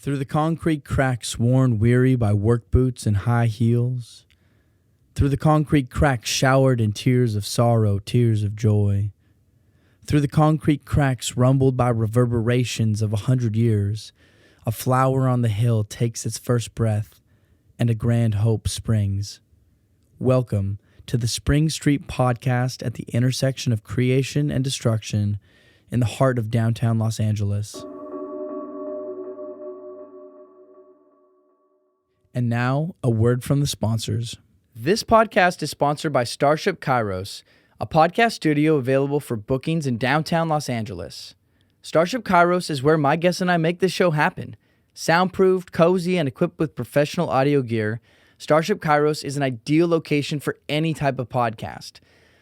Through the concrete cracks worn weary by work boots and high heels. Through the concrete cracks showered in tears of sorrow, tears of joy. Through the concrete cracks rumbled by reverberations of 100 years, a flower on the hill takes its first breath, and a grand hope springs. Welcome to the Spring Street podcast at the intersection of creation and destruction in the heart of downtown Los Angeles. And now, a word from the sponsors. This podcast is sponsored by Starship Kairos, a podcast studio available for bookings in downtown Los Angeles. Starship Kairos is where my guests and I make this show happen. Soundproofed, cozy, and equipped with professional audio gear, Starship Kairos is an ideal location for any type of podcast.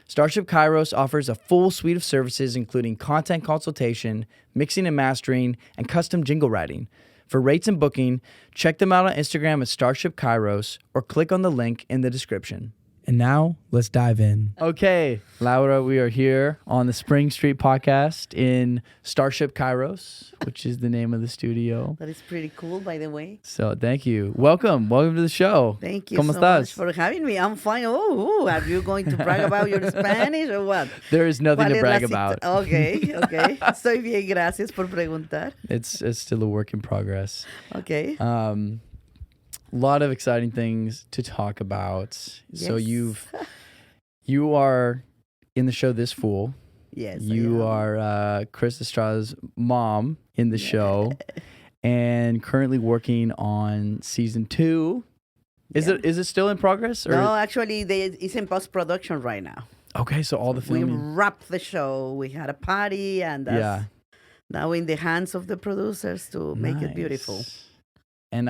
Starship Kairos offers a full suite of services including content consultation, mixing and mastering, and custom jingle writing. For rates and booking, check them out on Instagram at Starship Kairos or click on the link in the description. And now, let's dive in. Okay, Laura, we are here on the Spring Street podcast in Starship Kairos, which is the name of the studio. That is pretty cool, by the way. So, thank you. Welcome to the show. Thank you ¿Cómo so estás? much for having me. I'm fine. Are you going to brag about your Spanish or what? There is nothing to brag about. Okay. Estoy bien, gracias por preguntar. It's still a work in progress. Okay. A lot of exciting things to talk about. Yes. So you are in the show This Fool. Yes. You are Chris Estrada's mom in the show, and currently working on season 2. Is it still in progress? Or? No, actually, it's in post-production right now. Okay, so all the We filming. wrapped the show. We had a party, and that's now in the hands of the producers to make it beautiful. And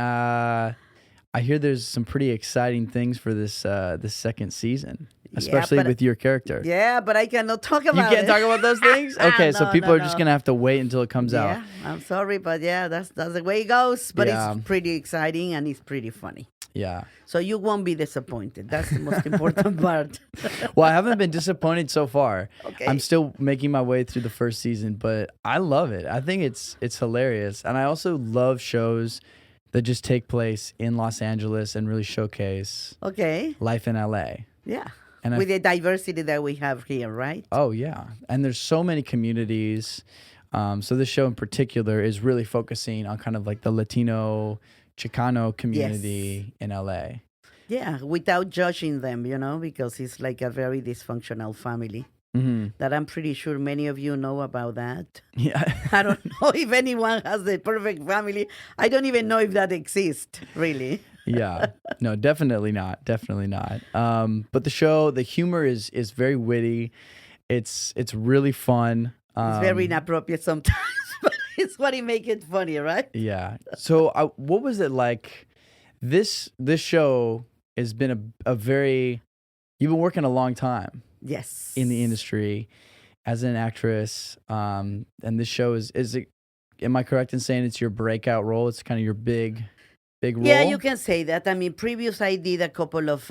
I hear there's some pretty exciting things for this second season, especially with your character. Yeah, but I cannot talk about it. You can't talk about those things? Okay, so people are just no. going to have to wait until it comes out. Yeah, I'm sorry, but that's the way it goes. But Yeah. it's pretty exciting and it's pretty funny. Yeah. So you won't be disappointed. That's the most important part. Well, I haven't been disappointed so far. Okay. I'm still making my way through the first season, but I love it. I think it's hilarious. And I also love shows that just take place in Los Angeles and really showcase life in LA. Yeah. And With the diversity that we have here, right? Oh, yeah. And there's so many communities. So this show in particular is really focusing on kind of like the Latino, Chicano community in LA. Yeah, without judging them, because it's like a very dysfunctional family. Mm-hmm. That I'm pretty sure many of you know about that. Yeah. I don't know if anyone has the perfect family. I don't even know if that exists, really. Yeah. No, definitely not. Definitely not. But the show, the humor is very witty. It's really fun. It's very inappropriate sometimes, but it's what makes it funny, right? Yeah. So what was it like? This show has been a very, you've been working a long time. Yes. In the industry as an actress. And this show is it, am I correct in saying it's your breakout role? It's kind of your big role? Yeah, you can say that. I mean, previous I did a couple of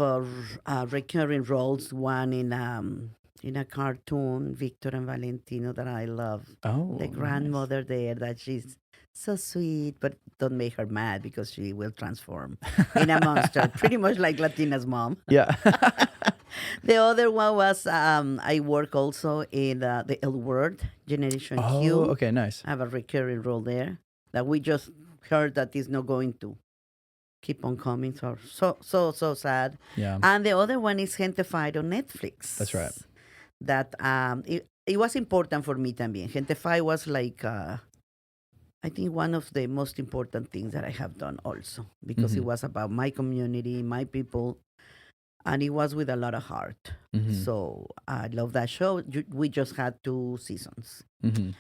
recurring roles. One in a cartoon, Victor and Valentino, that I love. Oh, the grandmother there, that she's so sweet, but don't make her mad because she will transform in a monster, pretty much like Latina's mom. Yeah. The other one was I work also in the L Word, Generation Q. Oh, okay, nice. I have a recurring role there that we just heard that is not going to keep on coming. So sad. Yeah. And the other one is Gentefied on Netflix. That's right. That it was important for me también. Gentefied was like I think one of the most important things that I have done also because it was about my community, my people. And it was with a lot of heart. Mm-hmm. So I love that show. We just had 2 seasons. Mm-hmm.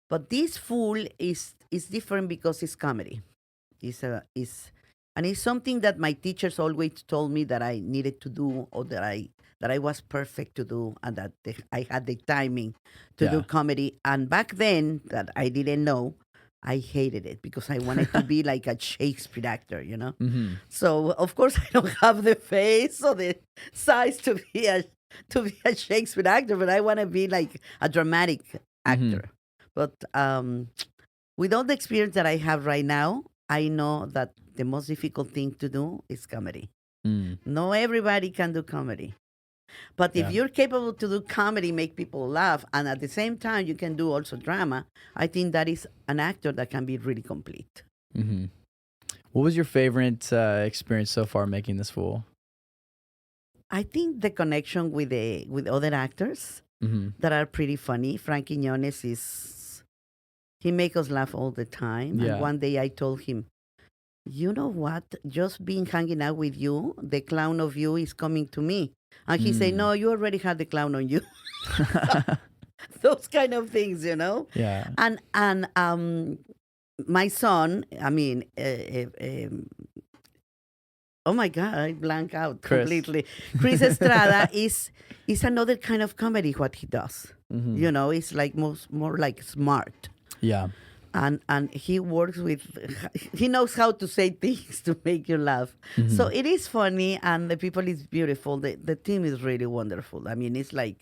But this Fool is different because it's comedy. And it's something that my teachers always told me that I needed to do, or that I was perfect to do, and that I had the timing to do comedy. And back then, that I didn't know, I hated it because I wanted to be like a Shakespeare actor, Mm-hmm. So of course I don't have the face or the size to be a Shakespeare actor, but I want to be like a dramatic actor. But with all the experience that I have right now, I know that the most difficult thing to do is comedy. Mm. No everybody can do comedy. But if Yeah. you're capable to do comedy, make people laugh, and at the same time you can do also drama, I think that is an actor that can be really complete. Mm-hmm. What was your favorite experience so far making this fool? I think the connection with other actors Mm-hmm. that are pretty funny. Frank Quiñones he makes us laugh all the time. Yeah. And one day I told him, you know what? Just being hanging out with you, the clown of you is coming to me. And he said, no, you already had the clown on you. Those kind of things, you know? Yeah. And my son, I mean, oh my God, I blank out Chris. completely. Chris Estrada is another kind of comedy, what he does. Mm-hmm. You know, it's like more like smart. Yeah. And he works with, he knows how to say things to make you laugh. Mm-hmm. So it is funny, and the people is beautiful. The team is really wonderful. I mean, it's like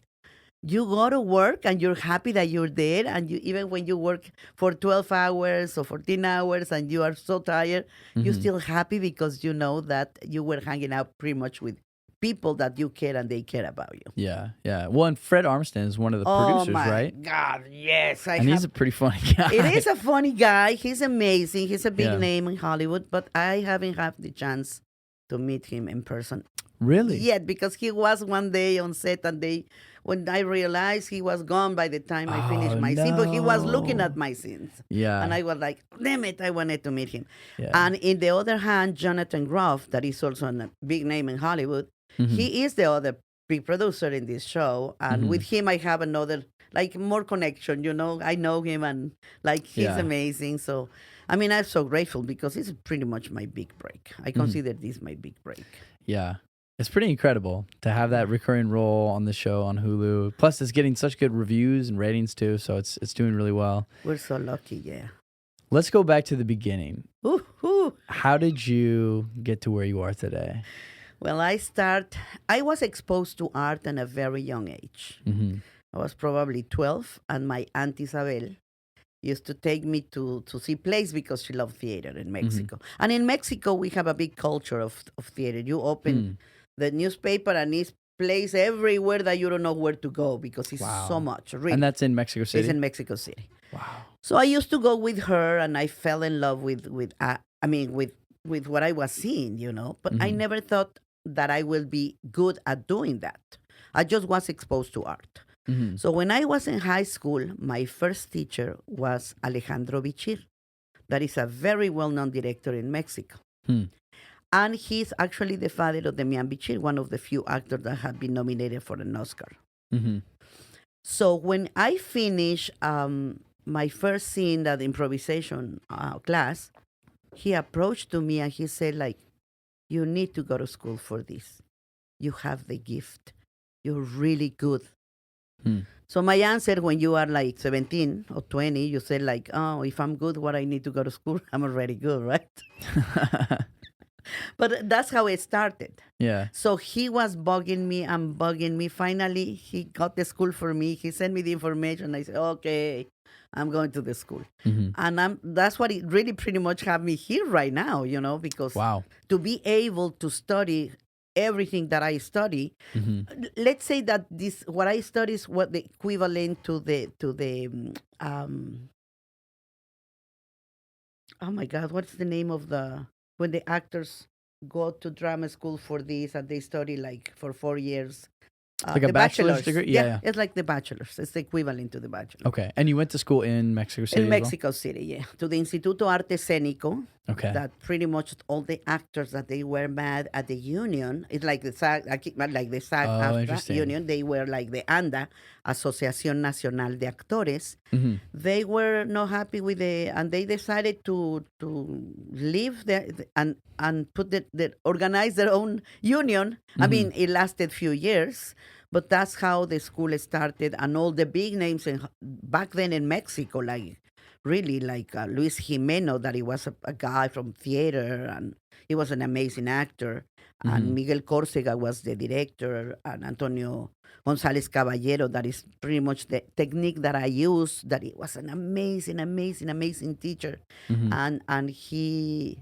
you go to work and you're happy that you're there, and you even when you work for 12 hours or 14 hours and you are so tired, you're still happy because you know that you were hanging out pretty much with people that you care and they care about you. Yeah. Yeah. Well, and Fred Armisen is one of the producers, Oh my right? God, yes. And he's a pretty funny guy. It is a funny guy. He's amazing. He's a big Yeah. name in Hollywood, but I haven't had the chance to meet him in person Really? yet because he was one day on set, and when I realized he was gone by the time I finished my scene, but he was looking at my scenes. Yeah. And I was like, damn it, I wanted to meet him. Yeah. And in the other hand, Jonathan Groff, that is also a big name in Hollywood, he is the other big producer in this show. And with him, I have another, like, more connection, you know. I know him, and, like, he's amazing. So, I mean, I'm so grateful because it's pretty much my big break. I consider this my big break. Yeah. It's pretty incredible to have that recurring role on the show on Hulu. Plus, it's getting such good reviews and ratings too, so it's doing really well. We're so lucky, yeah. Let's go back to the beginning. Ooh. How did you get to where you are today? Well, I was exposed to art at a very young age. Mm-hmm. I was probably 12, and my Aunt Isabel used to take me to see plays because she loved theater in Mexico. And in Mexico, we have a big culture of theater. You open the newspaper, and it's plays everywhere that you don't know where to go because it's so much. Really. And that's in Mexico City? It's in Mexico City. Wow. So I used to go with her, and I fell in love with what I was seeing, you know. But I never thought that I will be good at doing that. I just was exposed to art. Mm-hmm. So when I was in high school, my first teacher was Alejandro Bichir. That is a very well-known director in Mexico. And he's actually the father of Demian Bichir, one of the few actors that have been nominated for an Oscar. Mm-hmm. So when I finished my first scene, that improvisation class, he approached to me and he said, like, you need to go to school for this. You have the gift. You're really good. So my answer, when you are like 17 or 20, you say like, oh, if I'm good, what I need to go to school? I'm already good, right? But that's how it started. Yeah. So he was bugging me. Finally, he got the school for me. He sent me the information. I said, okay, I'm going to the school. And that's what it really pretty much have me here right now, you know, because to be able to study everything that I study, let's say that what I study is what the equivalent to the oh my God, what's the name of when the actors go to drama school for this and they study like for 4 years? Like a bachelor's degree? Yeah. It's like the bachelor's. It's the equivalent to the bachelor. Okay. And you went to school in Mexico City? In Mexico City, yeah. To the Instituto Arte Escénico. Okay. That pretty much all the actors that they were mad at the union, it's like the SAG union, they were like the ANDA, Asociación Nacional de Actores. They were not happy with and they decided to leave and organize their own union. I mean, it lasted few years. But that's how the school started, and all the big names back then in Mexico, like really like Luis Jimeno, that he was a guy from theater, and he was an amazing actor. And Miguel Córcega was the director, and Antonio González Caballero, that is pretty much the technique that I use, that he was an amazing, amazing, amazing teacher. And he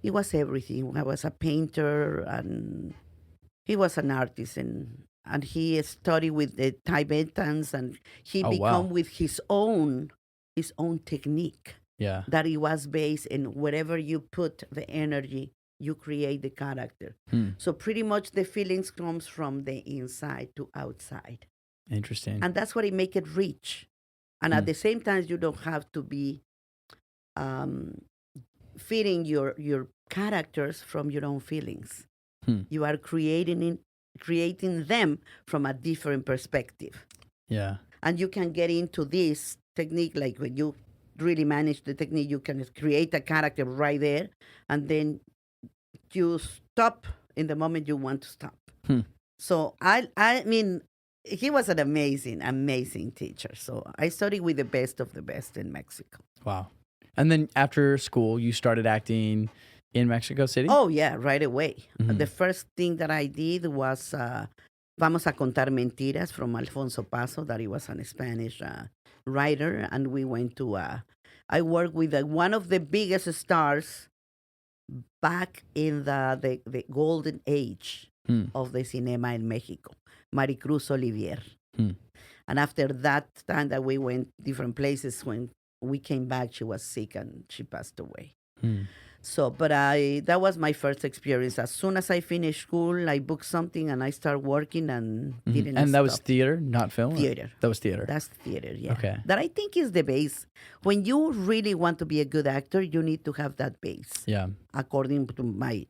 was everything. I was a painter, and he was an artist, and he studied with the Tibetans, and he Oh, become wow. with his own technique Yeah. that it was based in wherever you put the energy, you create the character. So pretty much the feelings comes from the inside to outside, Interesting. and that's what it make it rich. And at the same time, you don't have to be um, feeding your characters from your own feelings. You are creating them from a different perspective. Yeah. And you can get into this technique, like when you really manage the technique, you can create a character right there, and then you stop in the moment you want to stop. So I mean, he was an amazing, amazing teacher. So I studied with the best of the best in Mexico. Wow. And then after school, you started acting in Mexico City? Oh, yeah, right away. The first thing that I did was Vamos a Contar Mentiras from Alfonso Paso, that he was a Spanish writer. And we went to, I worked with one of the biggest stars back in the golden age of the cinema in Mexico, Maricruz Olivier. And after that time that we went different places, when we came back, she was sick and she passed away. So, but that was my first experience. As soon as I finished school, I booked something and I started working and didn't And that stop. was theater, not film? or- Theater. That was theater. That's theater, yeah. Okay. That I think is the base. When you really want to be a good actor, you need to have that base, Yeah. according to my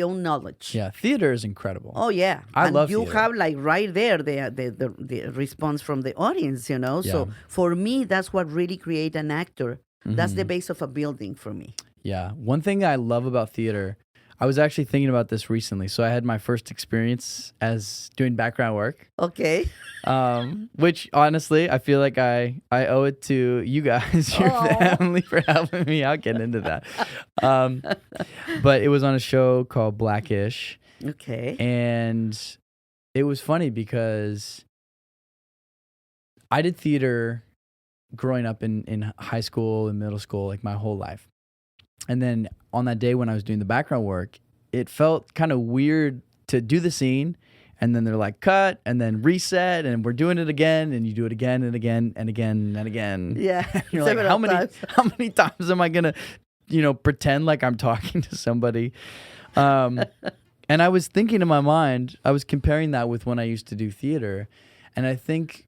own knowledge. Yeah. Theater is incredible. Oh yeah, I and love you theater. have like right there the response from the audience, you know. So Yeah. for me, that's what really create an actor. That's Mm-hmm. the base of a building for me. Yeah. One thing I love about theater, I was actually thinking about this recently. So I had my first experience as doing background work, Okay. which honestly, I feel like I owe it to you guys, your family, for helping me out getting into that. But it was on a show called Blackish. Okay. And it was funny because I did theater growing up in high school and middle school, like my whole life. And then on that day when I was doing the background work, it felt kind of weird to do the scene, and then they're like, cut, and then reset, and we're doing it again, and you do it again and again and again and again. Yeah. You're like, several times. how many times am I gonna, pretend like I'm talking to somebody? And I was thinking in my mind, I was comparing that with when I used to do theater, and I think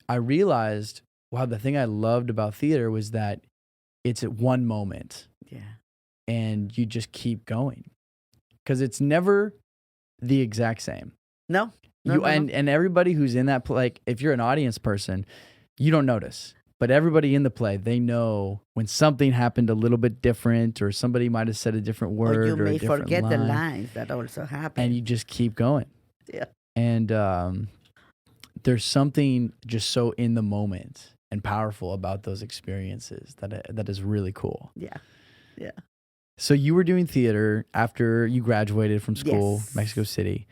I realized, wow, the thing I loved about theater was that it's at one moment. Yeah. And you just keep going, because it's never the exact same. No. And everybody who's in that play, like if you're an audience person, you don't notice, but everybody in the play, they know when something happened a little bit different, or somebody might have said a different word, Or you a may different forget line, the lines that also happen. and you just keep going. Yeah. And there's something just so in the moment and powerful about those experiences that is really cool. Yeah. Yeah. So you were doing theater after you graduated from school, Yes. Mexico City.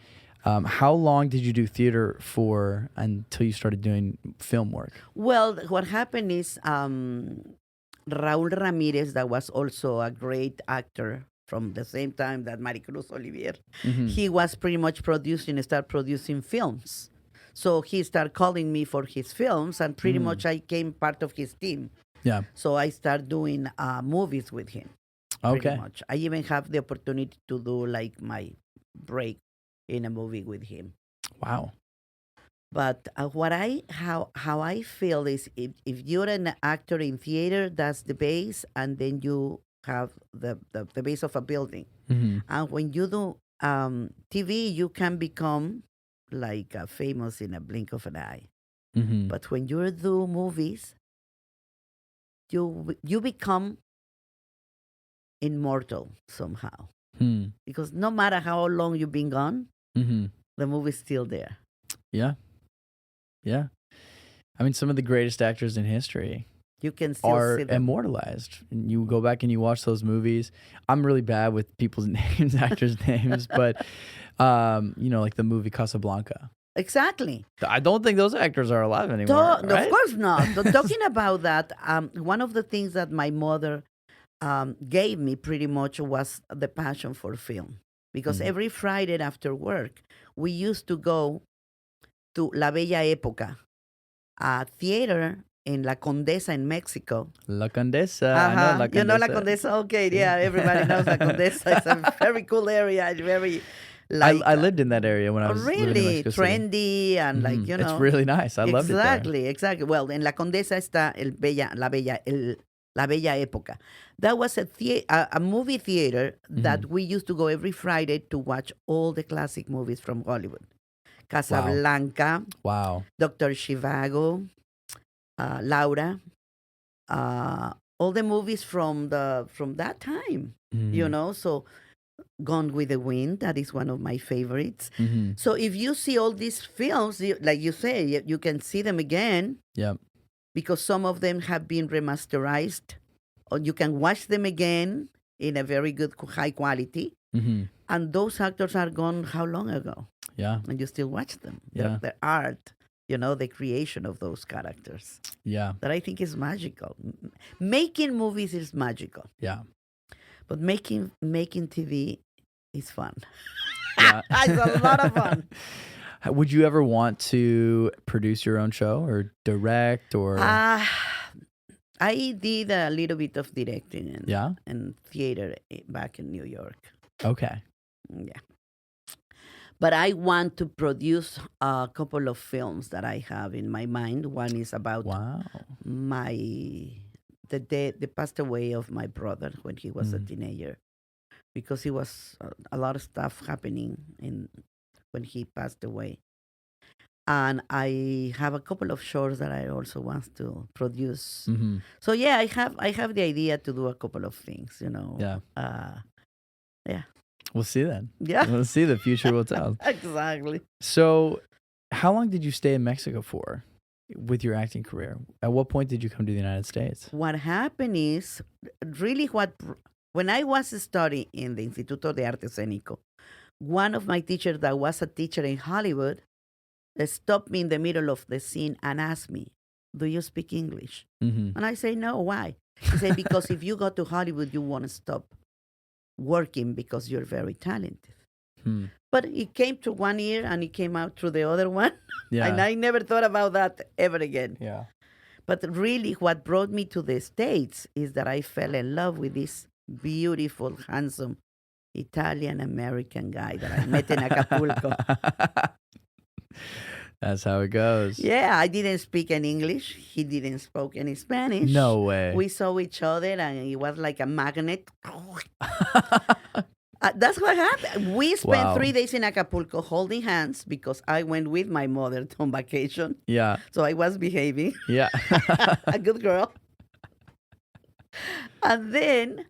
How long did you do theater for until you started doing film work? Well, what happened is Raúl Ramirez, that was also a great actor from the same time that Maricruz Olivier, he was pretty much started producing films. So he started calling me for his films, and pretty much I became part of his team. Yeah. So I started doing movies with him. Pretty Okay. much. I even have the opportunity to do like my break in a movie with him. Wow. But how I feel is, if you're an actor in theater, that's the base, and then you have the base of a building. And when you do TV, you can become like famous in a blink of an eye. But when you do movies, you become immortal somehow, because no matter how long you've been gone, the movie's still there. Yeah. Yeah. I mean, some of the greatest actors in history You can still are see them. immortalized. And you go back and you watch those movies. I'm really bad with people's names, actors' names, but like the movie Casablanca. Exactly. I don't think those actors are alive anymore. Of Right? course not. Talking about that, one of the things that my mother gave me pretty much was the passion for film. Because every Friday after work, we used to go to La Bella Época, a theater in La Condesa in Mexico. La Condesa. I know La Condesa. You know La Condesa? Okay, yeah, everybody knows La Condesa. It's a very cool area. It's very I lived in that area when I was living in really Mexico City. trendy and It's really nice. I loved it there. Exactly. Well, en La Condesa está La Bella Época. That was a movie theater that we used to go every Friday to watch all the classic movies from Hollywood. Casablanca, Wow. Dr. Zhivago, Laura, all the movies from that time, so Gone with the Wind, that is one of my favorites. So if you see all these films, like you say, you can see them again. Yep. Because some of them have been remasterized, or you can watch them again in a very good, high quality. And those actors are gone how long ago? Yeah. And you still watch them. Yeah. The art, the creation of those characters. Yeah. That I think is magical. Making movies is magical. Yeah. But making TV is fun. Yeah. It's a lot of fun. Would you ever want to produce your own show or direct or? I did a little bit of directing and theater back in New York. Okay. Yeah. But I want to produce a couple of films that I have in my mind. One is about the passed away of my brother when he was a teenager, because he was a lot of stuff happening when he passed away. And I have a couple of shorts that I also want to produce. So yeah, I have the idea to do a couple of things, Yeah. Yeah. We'll see then. Yeah. We'll see. The future will tell. Exactly. So, how long did you stay in Mexico for with your acting career? At what point did you come to the United States? What happened is, really when I was studying in the Instituto de Arte Escénico, one of my teachers that was a teacher in Hollywood stopped me in the middle of the scene and asked me, "Do you speak English?" And I say, "No, why?" He said, "Because if you go to Hollywood, you won't stop working because you're very talented." But it came to one ear and it came out through the other one. Yeah. And I never thought about that ever again. Yeah. But really what brought me to the States is that I fell in love with this beautiful, handsome Italian-American guy that I met in Acapulco. That's how it goes. Yeah, I didn't speak any English. He didn't speak any Spanish. No way. We saw each other and it was like a magnet. That's what happened. We spent 3 days in Acapulco holding hands because I went with my mother on vacation. Yeah. So I was behaving. Yeah. A good girl. And then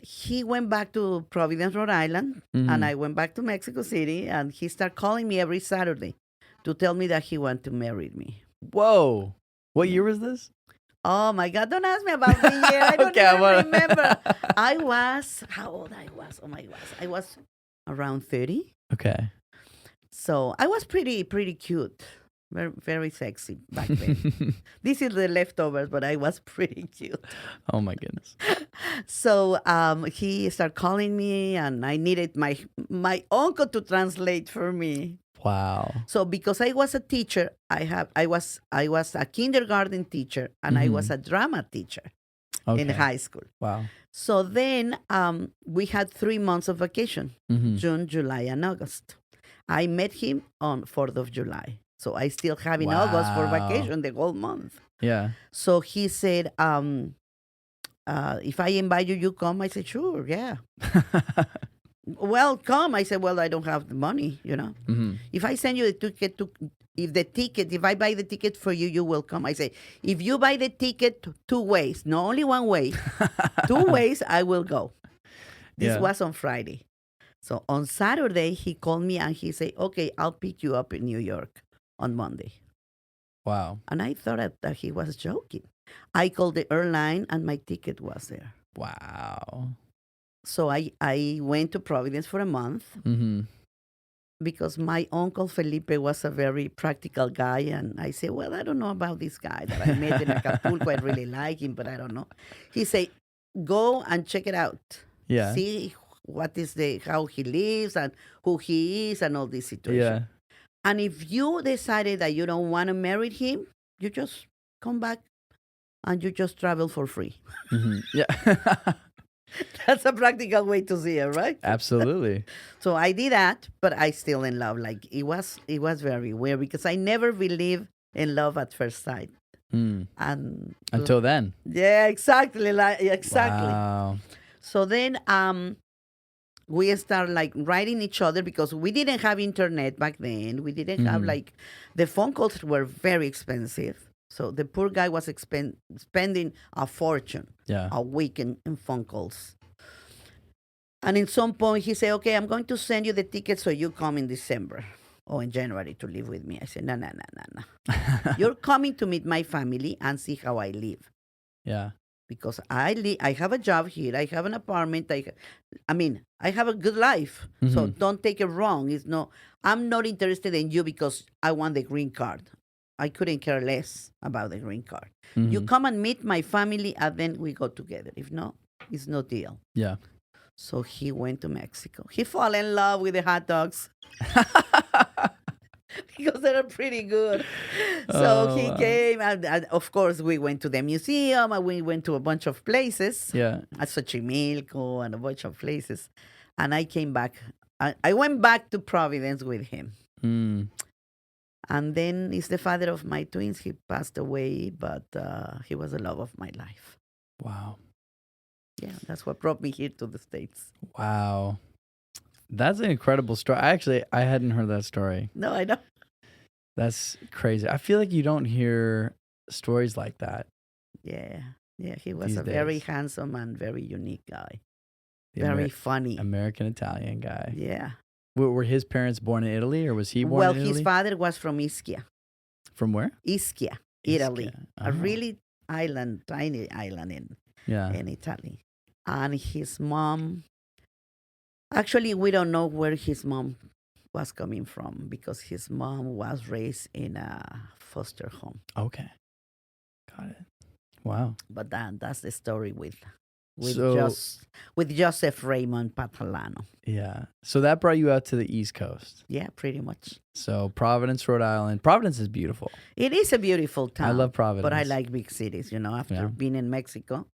he went back to Providence, Rhode Island, and I went back to Mexico City, and he started calling me every Saturday to tell me that he wanted to marry me. Whoa. What year was this? Oh, my God. Don't ask me about the year. I don't even remember. How old I was? Oh, my God. I was around 30. Okay. So I was pretty cute. Very, very sexy back then. This is the leftovers, but I was pretty cute. Oh, my goodness. So he started calling me, and I needed my uncle to translate for me. Wow. So because I was a teacher, I was a kindergarten teacher, and I was a drama teacher in high school. Wow. So then we had 3 months of vacation, June, July, and August. I met him on 4th of July. So I still have in August for vacation the whole month. Yeah. So he said, if I invite you, you come? I said, sure, yeah. Well, come. I said, well, I don't have the money, If I send you the ticket if I buy the ticket for you, you will come. I say, if you buy the ticket 2 ways, not only 1 way, 2 ways, I will go. This was on Friday. So on Saturday, he called me and he said, okay, I'll pick you up in New York on Monday. Wow. And I thought that he was joking. I called the airline and my ticket was there. Wow. So I went to Providence for a month Mm-hmm. because my uncle Felipe was a very practical guy. And I said, well, I don't know about this guy that I met in Acapulco. I really like him, but I don't know. He said, go and check it out. Yeah. See how he lives and who he is and all this situation. Yeah. And if you decided that you don't want to marry him, you just come back and you just travel for free. Mm-hmm. Yeah. That's a practical way to see it, right? Absolutely. So I did that, but I still in love. Like it was very weird because I never believed in love at first sight. And Until then. yeah, exactly. Exactly. Wow. So then we start like writing each other because we didn't have internet back then. We didn't have like the phone calls were very expensive. So the poor guy was spending a fortune a week in phone calls. And in some point he said, okay, I'm going to send you the ticket so you come in December or in January to live with me. I said, no. You're coming to meet my family and see how I live. Yeah. Because I have a job here. I have an apartment. I have a good life. So don't take it wrong. I'm not interested in you because I want the green card. I couldn't care less about the green card. You come and meet my family and then we go together. If not, it's no deal. Yeah. So he went to Mexico. He fell in love with the hot dogs. Because they're pretty good. So he came, and of course, we went to the museum, and we went to a bunch of places. Yeah. At Xochimilco and a bunch of places. And I came back. I went back to Providence with him. And then he's the father of my twins. He passed away, but he was the love of my life. Wow. Yeah, that's what brought me here to the States. Wow. That's an incredible story. I hadn't heard that story. No, I don't. That's crazy. I feel like you don't hear stories like that. Yeah. Yeah, he was These a very days. handsome and very unique guy. The Very funny. American-Italian guy. Yeah. Were his parents born in Italy or was he born Well, in Italy? his father was from Ischia. From where? Ischia, Italy. Ischia. A Oh. really tiny island in Italy. And his mom, actually, we don't know where his mom was coming from because his mom was raised in a foster home. Okay. Got it. Wow. But that's the story with So- Joseph Raymond Patalano. Yeah. So that brought you out to the East Coast. Yeah, pretty much. So Providence, Rhode Island. Providence is beautiful. It is a beautiful town. I love Providence. But I like big cities, after Yeah. being in Mexico.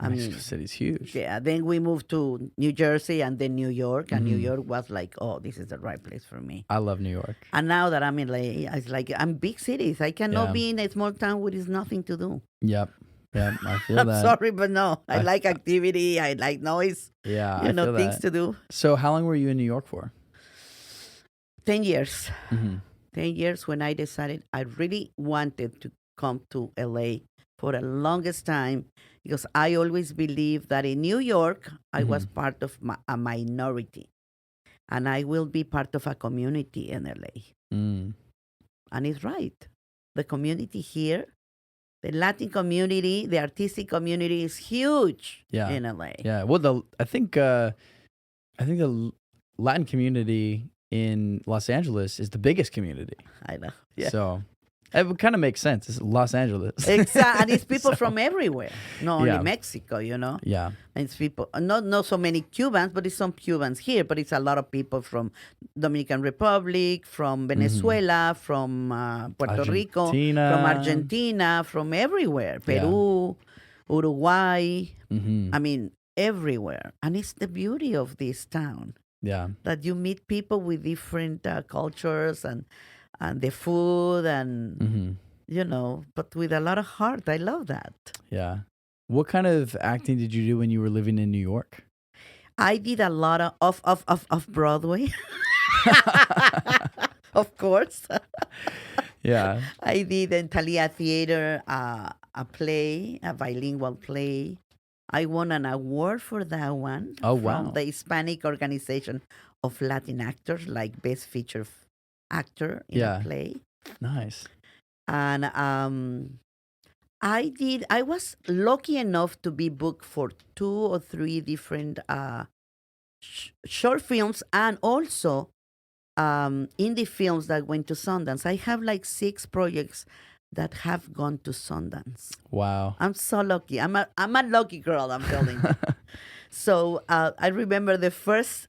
Mexico City's huge. Yeah, then we moved to New Jersey and then New York. And New Mhm. York was like, oh, this is the right place for me. I love New York. And now that I'm in it's like I'm big cities. I cannot Yeah. be in a small town where there's nothing to do. Yep. Yep. I feel I'm that. sorry, but no. I I- like activity. I like noise. Yeah. I feel Things that. to do. So how long were you in New York for? 10 years. Mm-hmm. 10 years when I decided I really wanted to come to LA for the longest time because I always believed that in New York, I was part of a minority and I will be part of a community in LA. And it's right. The community here, the Latin community, the artistic community is huge in LA. Yeah. Well, I think the Latin community in Los Angeles is the biggest community. I know. Yeah. So it would kind of make sense. It's Los Angeles. Exactly. And it's people So- from everywhere, not Yeah. only Mexico, Yeah. And it's people, not so many Cubans, but it's some Cubans here, but it's a lot of people from Dominican Republic, from Venezuela, from Puerto Rico, Argentina. from Argentina, from everywhere, Peru, Uruguay, I mean, everywhere. And it's the beauty of this town Yeah. that you meet people with different cultures and the food and, but with a lot of heart. I love that. Yeah. What kind of acting did you do when you were living in New York? I did a lot of Broadway. Of course. Yeah. I did in Thalia Theater a play, a bilingual play. I won an award for that one. Oh, from wow. the Hispanic Organization of Latin Actors, like Best Feature Actor in Yeah. a play. Nice. And I was lucky enough to be booked for 2 or 3 different short films and also indie films that went to Sundance. I have like 6 projects that have gone to Sundance. Wow. I'm so lucky. I'm a lucky girl, I'm telling you. So I remember the first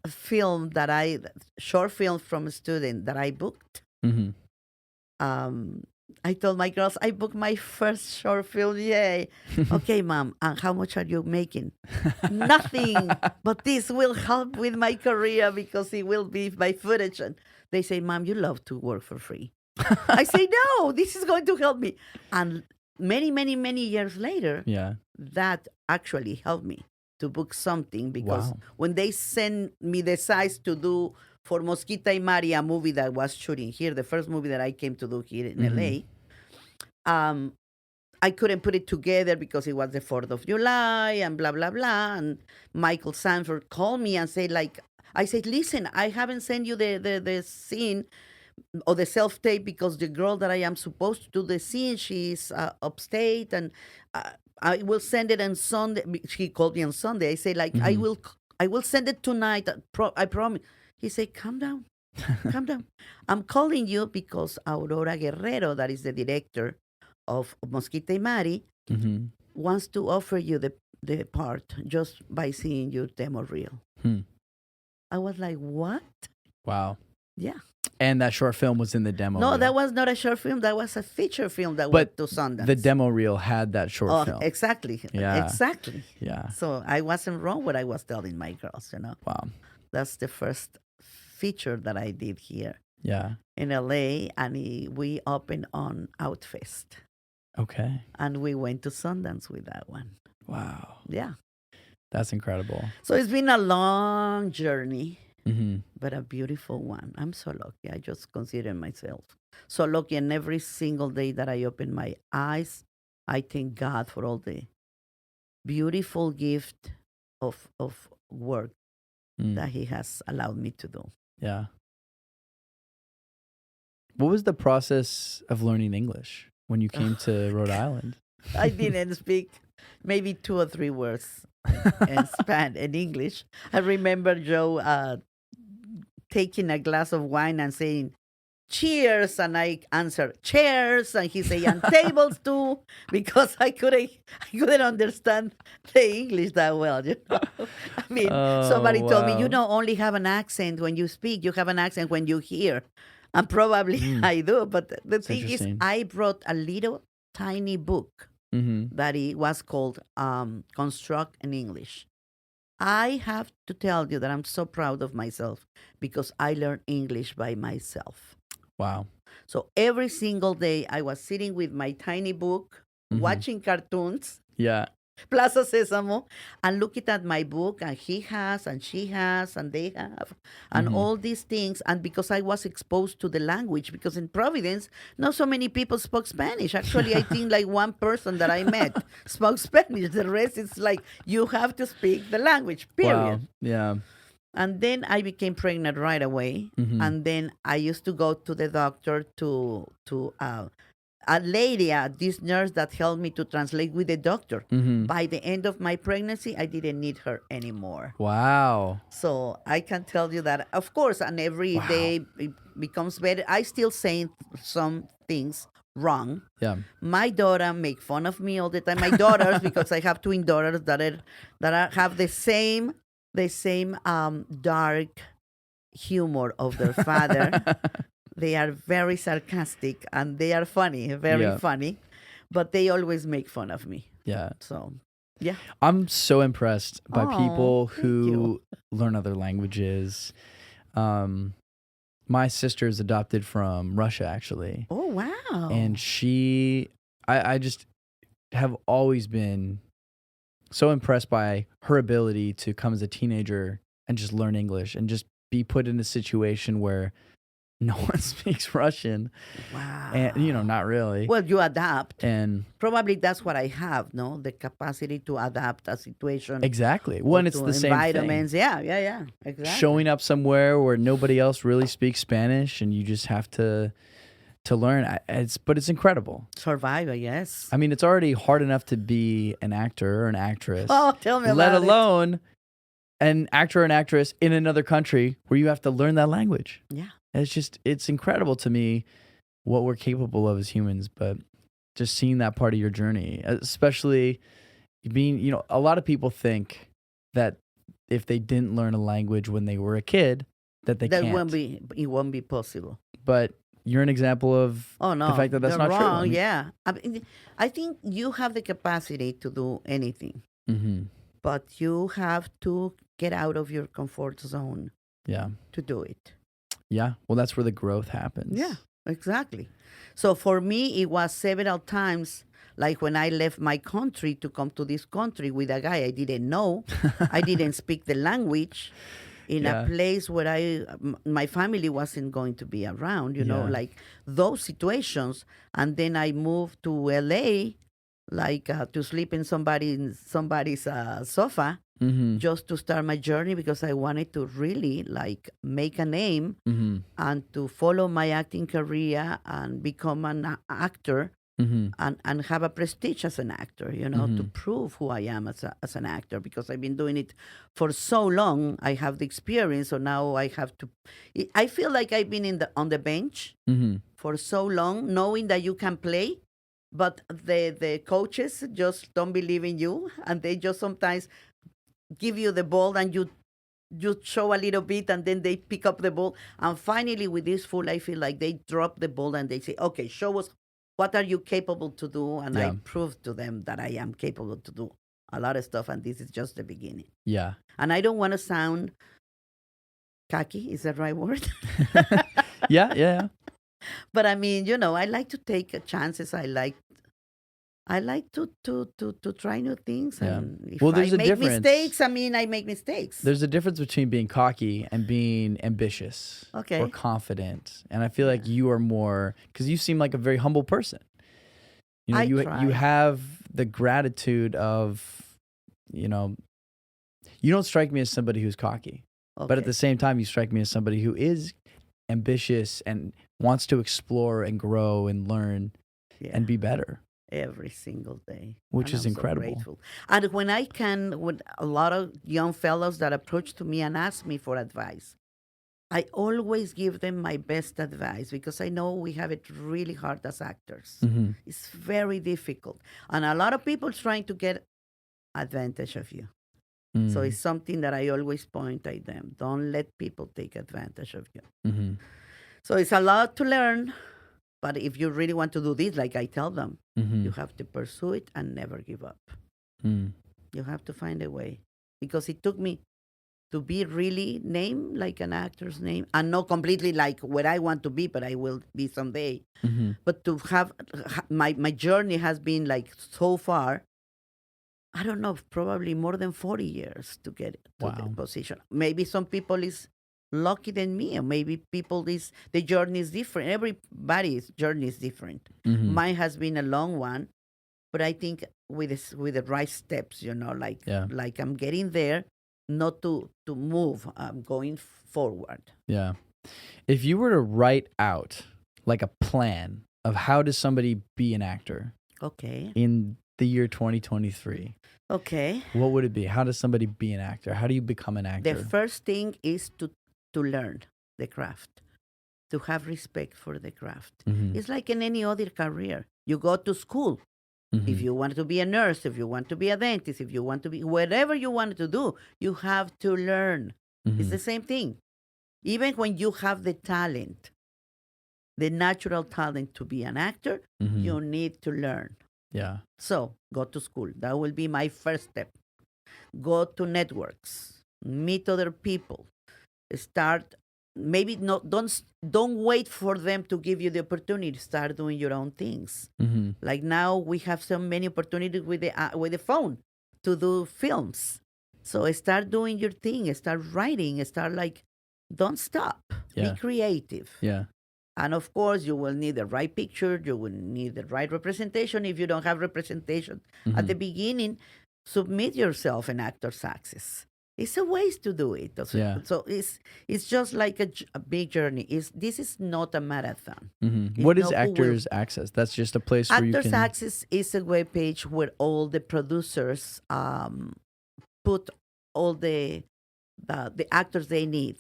short film from a student that I booked. Mm-hmm. I told my girls, I booked my first short film. Yay. Okay, mom, and how much are you making? Nothing, but this will help with my career because it will be my footage. And they say, Mom, you love to work for free. I say, no, this is going to help me. And many, many, many years later, that actually helped me to book something because when they send me the size to do for Mosquita y Mari, a movie that was shooting here, the first movie that I came to do here in LA, I couldn't put it together because it was the 4th of July and blah, blah, blah. And Michael Sanford called me and said, like, I said, listen, I haven't sent you the scene or the self-tape because the girl that I am supposed to do the scene, she's upstate and I will send it on Sunday. He called me on Sunday. I said, like, I will send it tonight. I promise. He said, calm down. Calm down. I'm calling you because Aurora Guerrero, that is the director of Mosquita y Mari, wants to offer you the part just by seeing your demo reel. I was like, what? Wow. Yeah. And that short film was in the demo No, reel. that was not a short film. That was a feature film that went to Sundance. The demo reel had that short film. Exactly. Yeah. Exactly. Yeah. So I wasn't wrong what I was telling my girls, Wow. That's the first feature that I did here. Yeah. In LA, and we opened on Outfest. Okay. And we went to Sundance with that one. Wow. Yeah. That's incredible. So it's been a long journey, but a beautiful one. I'm so lucky. I just consider myself so lucky. And every single day that I open my eyes, I thank God for all the beautiful gift of work that He has allowed me to do. Yeah. What was the process of learning English when you came to Rhode Island? I didn't speak maybe 2 or 3 words in Spanish and English. I remember Joe taking a glass of wine and saying, cheers, and I answered, cheers, and he said, and tables too, because I couldn't understand the English that well, I mean, somebody told me, you don't only have an accent when you speak, you have an accent when you hear. And probably I do, but the thing is, I brought a little tiny book that it was called Construct in English. I have to tell you that I'm so proud of myself because I learned English by myself. Wow. So every single day I was sitting with my tiny book, watching cartoons. Yeah. Plaza Sésamo, and looking at my book, and he has, and she has, and they have, and all these things. And because I was exposed to the language, because in Providence, not so many people spoke Spanish. Actually, I think like one person that I met spoke Spanish. The rest is like, you have to speak the language, period. Wow. Yeah. And then I became pregnant right away. And then I used to go to the doctor to a lady, this nurse that helped me to translate with the doctor. By the end of my pregnancy, I didn't need her anymore. Wow. So I can tell you that, of course, and every day it becomes better. I still say some things wrong. Yeah. My daughter make fun of me all the time. My daughters, because I have twin daughters that have the same dark humor of their father. They are very sarcastic and they are funny, very funny, but they always make fun of me. Yeah. So, yeah. I'm so impressed by people who learn other languages. My sister is adopted from Russia, actually. Oh, wow. And I just have always been so impressed by her ability to come as a teenager and just learn English and just be put in a situation where no one speaks Russian. Wow. And, not really. Well, you adapt. And probably that's what I have, no? The capacity to adapt a situation. Exactly. When it's the same environments. thing. Yeah. Exactly. Showing up somewhere where nobody else really speaks Spanish and you just have to to learn. But it's incredible. Survive, yes. I mean, it's already hard enough to be an actor or an actress. Oh, tell me let about it. alone an actor or an actress in another country where you have to learn that language. Yeah. It's incredible to me what we're capable of as humans, but just seeing that part of your journey, especially being, a lot of people think that if they didn't learn a language when they were a kid, that they can't. It won't be possible. But you're an example of Oh, no. the fact that that's They're not wrong. true. Yeah. I think you have the capacity to do anything, but you have to get out of your comfort zone to do it. Yeah. Well, that's where the growth happens. Yeah, exactly. So for me, it was several times, like when I left my country to come to this country with a guy I didn't know. I didn't speak the language in a place where my family wasn't going to be around, like those situations. And then I moved to LA, like to sleep in somebody's sofa, just to start my journey, because I wanted to really like make a name and to follow my acting career and become an actor and have a prestige as an actor, to prove who I am as an actor, because I've been doing it for so long. I have the experience, so now I have to. I feel like I've been on the bench for so long, knowing that you can play, but the coaches just don't believe in you, and they just sometimes give you the ball and you show a little bit, and then they pick up the ball. And finally, with this fool, I feel like they drop the ball and they say, okay, show us what are you capable to do. And I proved to them that I am capable to do a lot of stuff, and this is just the beginning. Yeah. And I don't want to sound cocky, is that the right word? Yeah. But I mean, I like to take chances. I like to try new things. Yeah. And if Well, there's I a make difference. mistakes, I mean, I make mistakes. There's a difference between being cocky and being ambitious or confident. And I feel like you are more, because you seem like a very humble person. You have the gratitude of, you don't strike me as somebody who's cocky. But at the same time, you strike me as somebody who is ambitious and wants to explore and grow and learn and be better. Every single day. Which is I'm incredible. So grateful. And when I can, with a lot of young fellows that approach to me and ask me for advice, I always give them my best advice, because I know we have it really hard as actors. It's very difficult. And a lot of people trying to get advantage of you. So it's something that I always point at them. Don't let people take advantage of you. So it's a lot to learn. But if you really want to do this, like I tell them, you have to pursue it and never give up. You have to find a way. Because it took me to be really named like an actor's name, and not completely like where I want to be, but I will be someday. But to have my journey has been like so far, I don't know, probably more than 40 years to get to the position. Maybe some people is lucky than me, or maybe the journey is different. Everybody's journey is different. Mine has been a long one, but I think with the right steps, like I'm getting there, not to move, I'm going forward. Yeah. If you were to write out like a plan of how does somebody be an actor in the year 2023, what would it be? How does somebody be an actor? How do you become an actor? The first thing is to learn the craft, to have respect for the craft. It's like in any other career. You go to school. If you want to be a nurse, if you want to be a dentist, if you want to be whatever you want to do, you have to learn. It's the same thing. Even when you have the talent, the natural talent to be an actor, you need to learn. Yeah. So go to school. That will be my first step. Go to networks, meet other people. Start, maybe don't wait for them to give you the opportunity. Start doing your own things. Like now we have so many opportunities with the phone to do films. So start doing your thing. Start writing. Don't stop. Be creative. Yeah. And of course, you will need the right picture. You will need the right representation. If you don't have representation at the beginning, submit yourself in Actors Access. It's a ways to do it. Yeah. So it's just like a big journey. This is not a marathon. It's What is not who will- Actors Access? That's just a place where you Actors can. Access is a web page where all the producers put all the actors they need,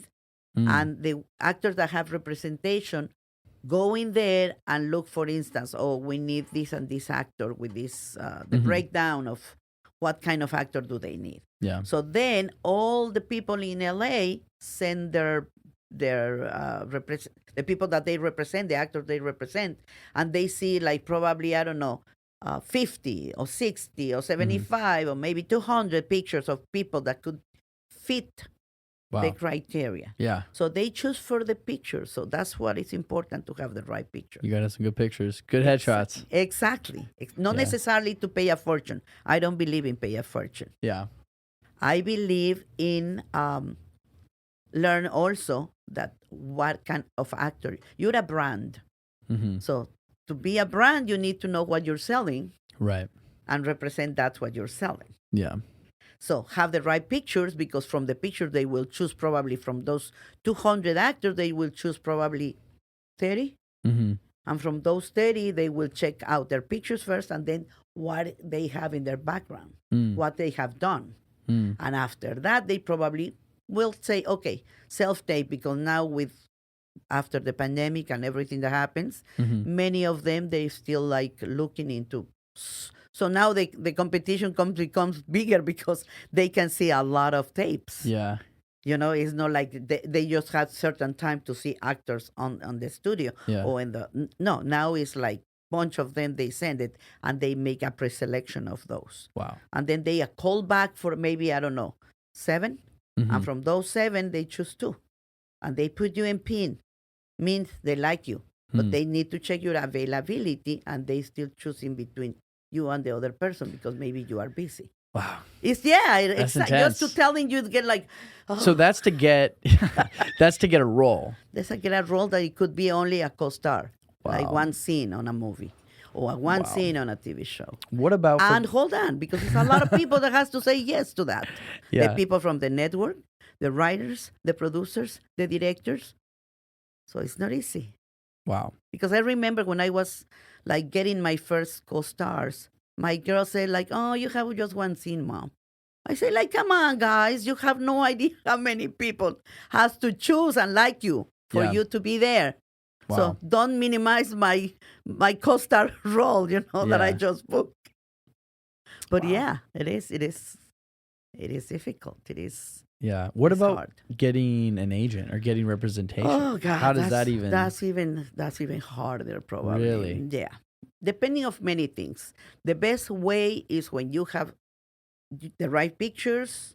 and the actors that have representation go in there and look. For instance, oh, we need this and this actor with this the breakdown of what kind of actor do they need. Yeah. So then all the people in LA send their the people that they represent, the actors they represent, and they see like probably, I don't know, 50 or 60 or 75 or maybe 200 pictures of people that could fit the criteria. Yeah. So they choose for the picture. So that's what is important, to have the right picture. You got to have some good pictures, good headshots. Exactly. Not necessarily to pay a fortune. I don't believe in pay a fortune. Yeah. I believe in learn also that what kind of actor. You're a brand. So to be a brand, you need to know what you're selling. Right. And represent that's what you're selling. Yeah. So have the right pictures, because from the picture they will choose probably from those 200 actors, they will choose probably 30. And from those 30, they will check out their pictures first, and then what they have in their background, what they have done. And after that, they probably will say, okay, self-tape, because now after the pandemic and everything that happens, many of them, they still like looking into. So now the competition becomes bigger because they can see a lot of tapes. Yeah. You know, it's not like they just had certain time to see actors on the studio. Yeah. Or no, now it's like bunch of them, they send it and they make a pre-selection of those. Wow. And then they call back for maybe, I don't know, 7. And from those 7, they choose 2. And they put you in pin. Means they like you. But they need to check your availability, and they still choose in between you and the other person because maybe you are busy. Wow. It's intense. just to telling you to get like. Oh. So that's to get a role. That's to get a role that it could be only a co-star, like Wow. one scene on a movie or one scene on a TV show. What about? And hold on, because there's a lot of people that has to say yes to that. Yeah. The people from the network, the writers, the producers, the directors. So it's not easy. Wow. Because I remember when I was like getting my first co-stars, my girl said like, "Oh, you have just one scene, Mom." I say like, "Come on, guys, you have no idea how many people has to choose and like you for you to be there." Wow. So don't minimize my co-star role, that I just booked. But yeah, it is difficult. It is. Yeah. What about hard. getting an agent or getting representation? Oh God, how does that even? That's even harder, probably. Really? Yeah. Depending of many things. The best way is when you have the right pictures,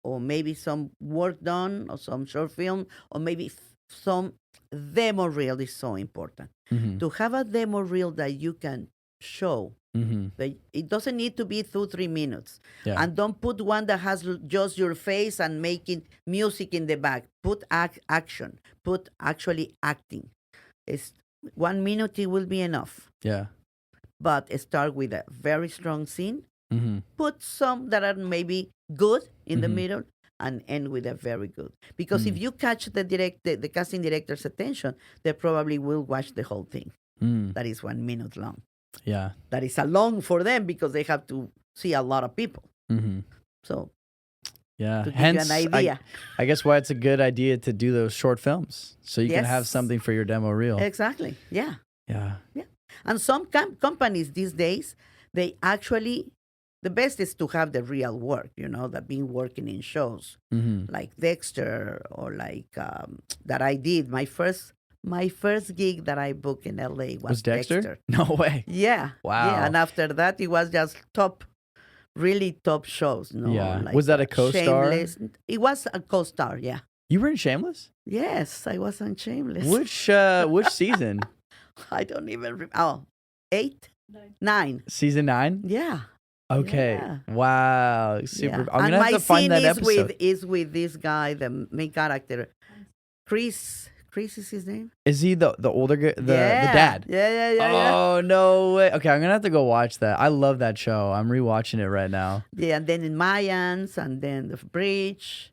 or maybe some work done, or some short film, or maybe some demo reel is so important. To have a demo reel that you can show. It doesn't need to be 2-3 minutes. Yeah. And don't put one that has just your face and making music in the back. Put action. Put actually acting. It's 1 minute, it will be enough. Yeah. But start with a very strong scene. Put some that are maybe good in the middle, and end with a very good. Because if you catch the casting director's attention, they probably will watch the whole thing. That is 1 minute long. Yeah. That is a long for them because they have to see a lot of people. So, yeah. to give Hence, you an idea. I guess why it's a good idea to do those short films, so you can have Yes. something for your demo reel. Exactly. Yeah. Yeah. Yeah. And some companies these days, they actually, the best is to have the real work, that been working in shows like Dexter, or like that I did. My first gig that I booked in LA was Dexter? No way. Yeah. Wow. Yeah. And after that, it was just really top shows. Yeah. Like, Was that a co-star? Shameless. It was a co-star, yeah. You were in Shameless? Yes, I was on Shameless. Which season? I don't even remember. Oh, 8? 9. Season 9? Yeah. Okay. Yeah. Wow. Super. Yeah. I'm and gonna have my to find scene that episode. is with this guy, the main character, Chris Chris is his name. Is he the older guy, the dad? Yeah. Oh, no way. Okay, I'm going to have to go watch that. I love that show. I'm rewatching it right now. Yeah, and then in Mayans, and then the bridge.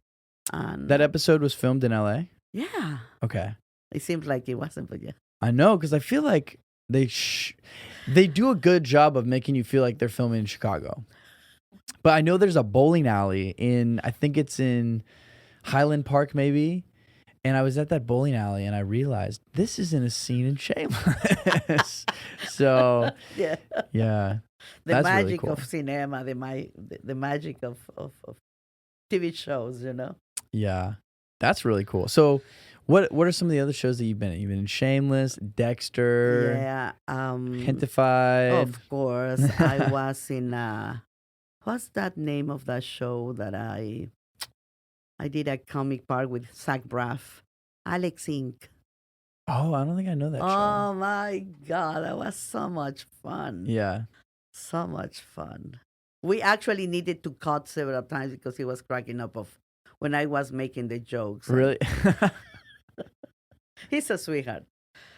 And That episode was filmed in LA? yeah. Okay. It seems like it wasn't, but yeah. I know, because I feel like they do a good job of making you feel like they're filming in Chicago. But I know there's a bowling alley I think it's in Highland Park maybe. And I was at that bowling alley and I realized this isn't a scene in Shameless. So, Yeah. yeah. The That's really magic cool. of cinema, the magic of TV shows, you know? Yeah. That's really cool. So, what are some of the other shows that you've been in? You've been in Shameless, Dexter, Yeah. Hentified. Of course. I was in what's that name of that show that I did a comic part with Zach Braff? Alex Inc. Oh, I don't think I know that show. Oh my God, that was so much fun. Yeah. So much fun. We actually needed to cut several times because he was cracking up of when I was making the jokes. Really? He's a sweetheart.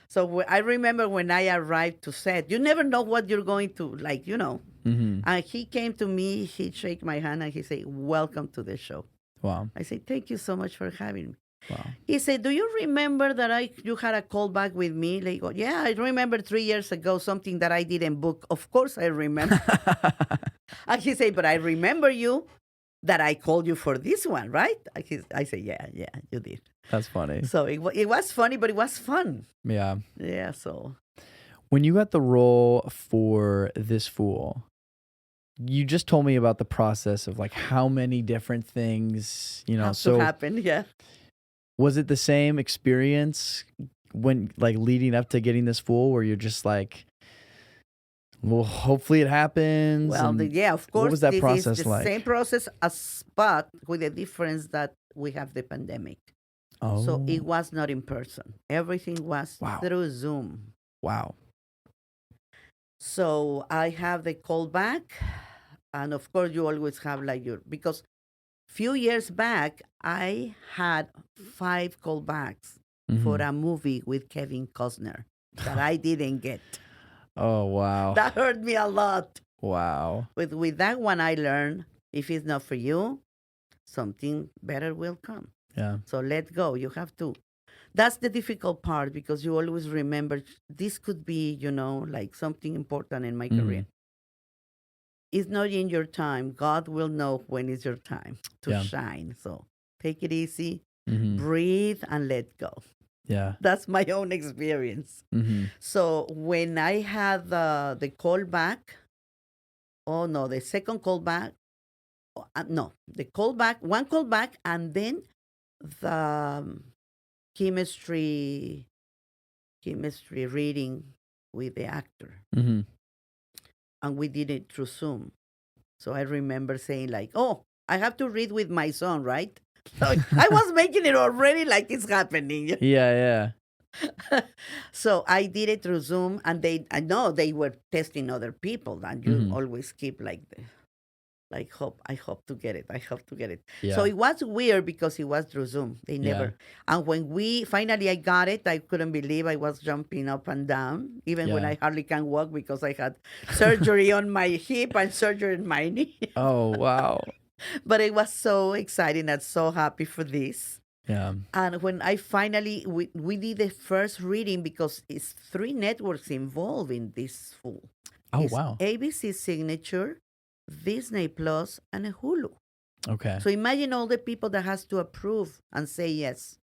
So I remember when I arrived to set, you never know what you're going to, like, you know. Mm-hmm. And he came to me, he'd shake my hand and he said, "Welcome to the show." Wow. I said, "Thank you so much for having me." Wow. He said, "Do you remember that you had a call back with me?" Like, "Yeah, I remember 3 years ago, something that I didn't book." Of course I remember. And he said, "But I remember you that I called you for this one, right?" I said, yeah, you did. That's funny. So it was funny, but it was fun. Yeah. Yeah, so. When you got the role for This Fool, you just told me about the process of like how many different things, Have to happen, yeah. Was it the same experience when like leading up to getting This Fool where you're just like, well, hopefully it happens? Well, yeah, of course. What was that this process is the like? same process as but with the difference that we have the pandemic. Oh. So it was not in person. Everything was Wow. through Zoom. Wow. So I have the callback, and of course you always have like because few years back I had 5 callbacks for a movie with Kevin Costner that I didn't get. Oh, wow. That hurt me a lot. Wow. With that one I learned, if it's not for you, something better will come. Yeah. So let go. You have to. That's the difficult part because you always remember this could be, like something important in my career. It's not in your time. God will know when is your time to shine. So take it easy, breathe, and let go. Yeah. That's my own experience. So when I had the call back, the second call back, the call back, one call back, and then the chemistry reading with the actor. And we did it through Zoom. So I remember saying like, "Oh, I have to read with my son, right?" So I was making it already like it's happening. Yeah. So I did it through Zoom, and I know they were testing other people, and you always keep I hope to get it. I hope to get it. Yeah. So it was weird because it was through Zoom. They never. And when finally I got it, I couldn't believe I was jumping up and down, even when I hardly can walk because I had surgery on my hip and surgery on my knee. Oh, wow. But it was so exciting and so happy for this. Yeah. And when I finally, we did the first reading because it's 3 networks involved in this Fool. Oh, It's wow. ABC Signature, Disney Plus, and Hulu. Okay. So imagine all the people that has to approve and say yes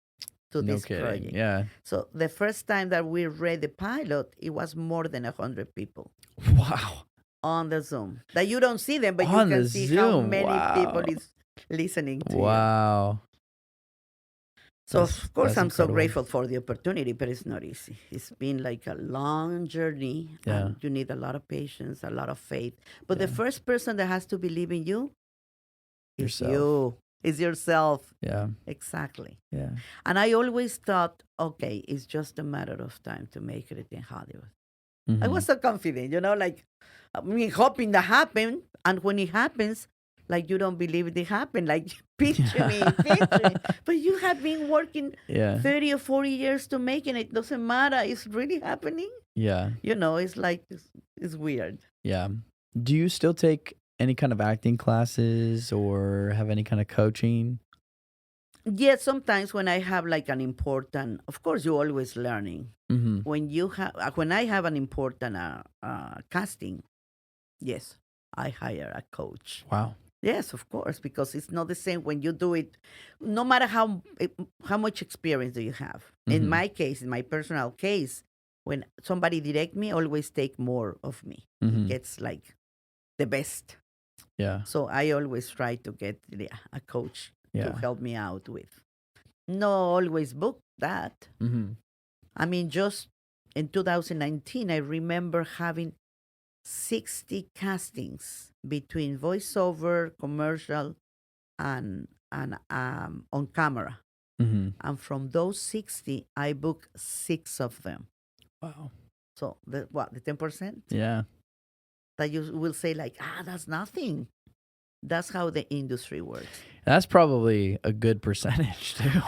to this project. Yeah. So the first time that we read the pilot, it was more than 100 people Wow. on the Zoom. That you don't see them, but On you can the see how Zoom. many Wow. people is listening to you. Wow. So of course that's I'm so incredible. grateful for the opportunity, but it's not easy. It's been like a long journey. Yeah. And you need a lot of patience, a lot of faith. But the first person that has to believe in you is Yourself. you. Is yourself. Yeah. Exactly. Yeah. And I always thought, okay, it's just a matter of time to make it in Hollywood. I was so confident, hoping that happen. And when it happens, like you don't believe it happened. Like picture me, picture me. But you have been working Yeah. 30 or 40 years to make it. It doesn't matter. It's really happening. Yeah. It's like it's weird. Yeah. Do you still take any kind of acting classes or have any kind of coaching? Yes, sometimes when I have like an important, of course, you're always learning. Mm-hmm. When I have an important casting, yes, I hire a coach. Wow. Yes, of course, because it's not the same when you do it. No matter how much experience do you have. In Mhm. my case, in my personal case, when somebody direct me, always take more of me. Mhm. It gets like the best. Yeah. So I always try to get a coach to Yeah. help me out with. No, always book that. Mm-hmm. I mean, just in 2019, I remember having 60 castings between voiceover, commercial, and on camera. Mm-hmm. And from those 60, I booked 6 of them. Wow. So the 10%? Yeah. That you will say like, that's nothing. That's how the industry works. That's probably a good percentage too.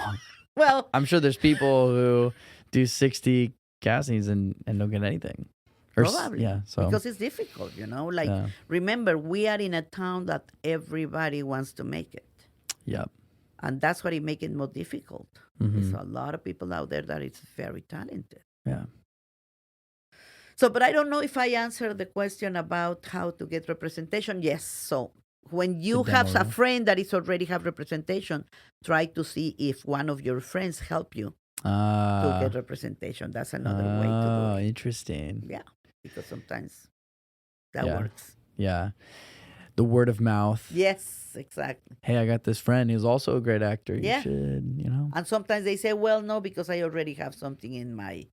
Well, I'm sure there's people who do 60 castings and don't get anything. probably. Yeah. So Because it's difficult, Like, yeah. remember, we are in a town that everybody wants to make it. Yep. And that's what it makes it more difficult. Mhm. There's a lot of people out there that is very talented. Yeah. So, but I don't know if I answered the question about how to get representation. Yes. So when you The have demo a reel. friend that is already have representation, try to see if one of your friends help you to get representation. That's another way to do Oh, it. interesting. Yeah, because sometimes that Yeah. works. Yeah. The word of mouth. Yes, exactly. Hey, I got this friend who's also a great actor. You Yeah. should. And sometimes they say, well, no, because I already have something in my.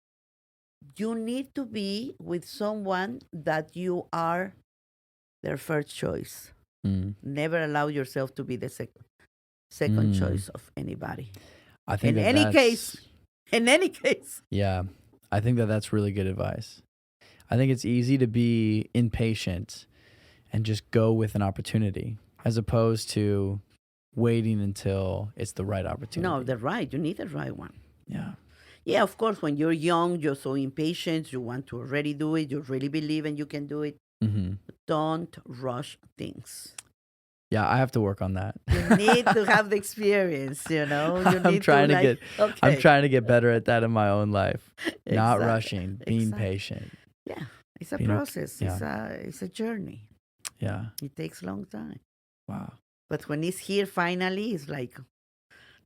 You need to be with someone that you are their first choice. Mm. Never allow yourself to be the second choice of anybody. I think In that any that's- case. In any case. Yeah. I think that that's really good advice. I think it's easy to be impatient and just go with an opportunity as opposed to waiting until it's the right opportunity. No, you need the right one. Yeah. Yeah, of course, when you're young, you're so impatient, you want to already do it, you really believe and you can do it. Mm-hmm. Don't rush things. Yeah, I have to work on that. You need to have the experience, You I'm need trying to get okay. I'm trying to get better at that in my own life. Not Exactly. rushing, being Exactly. patient. Yeah, it's a You know, process. yeah. It's a journey. Yeah. It takes a long time. Wow. But when it's here finally, it's like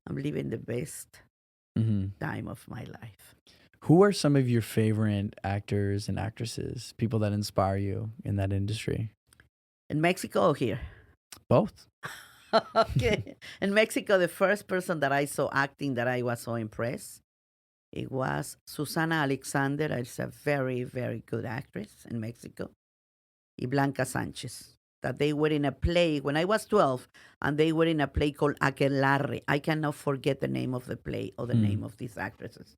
I'm living the best Mm-hmm. time of my life. Who are some of your favorite actors and actresses, people that inspire you in that industry? In Mexico or here? Both. Okay. In Mexico, the first person that I saw acting that I was so impressed, it was Susana Alexander. She's a very, very good actress in Mexico. Y Blanca Sanchez. That they were in a play when I was 12, and they were in a play called Aquelarre. I cannot forget the name of the play or the name of these actresses.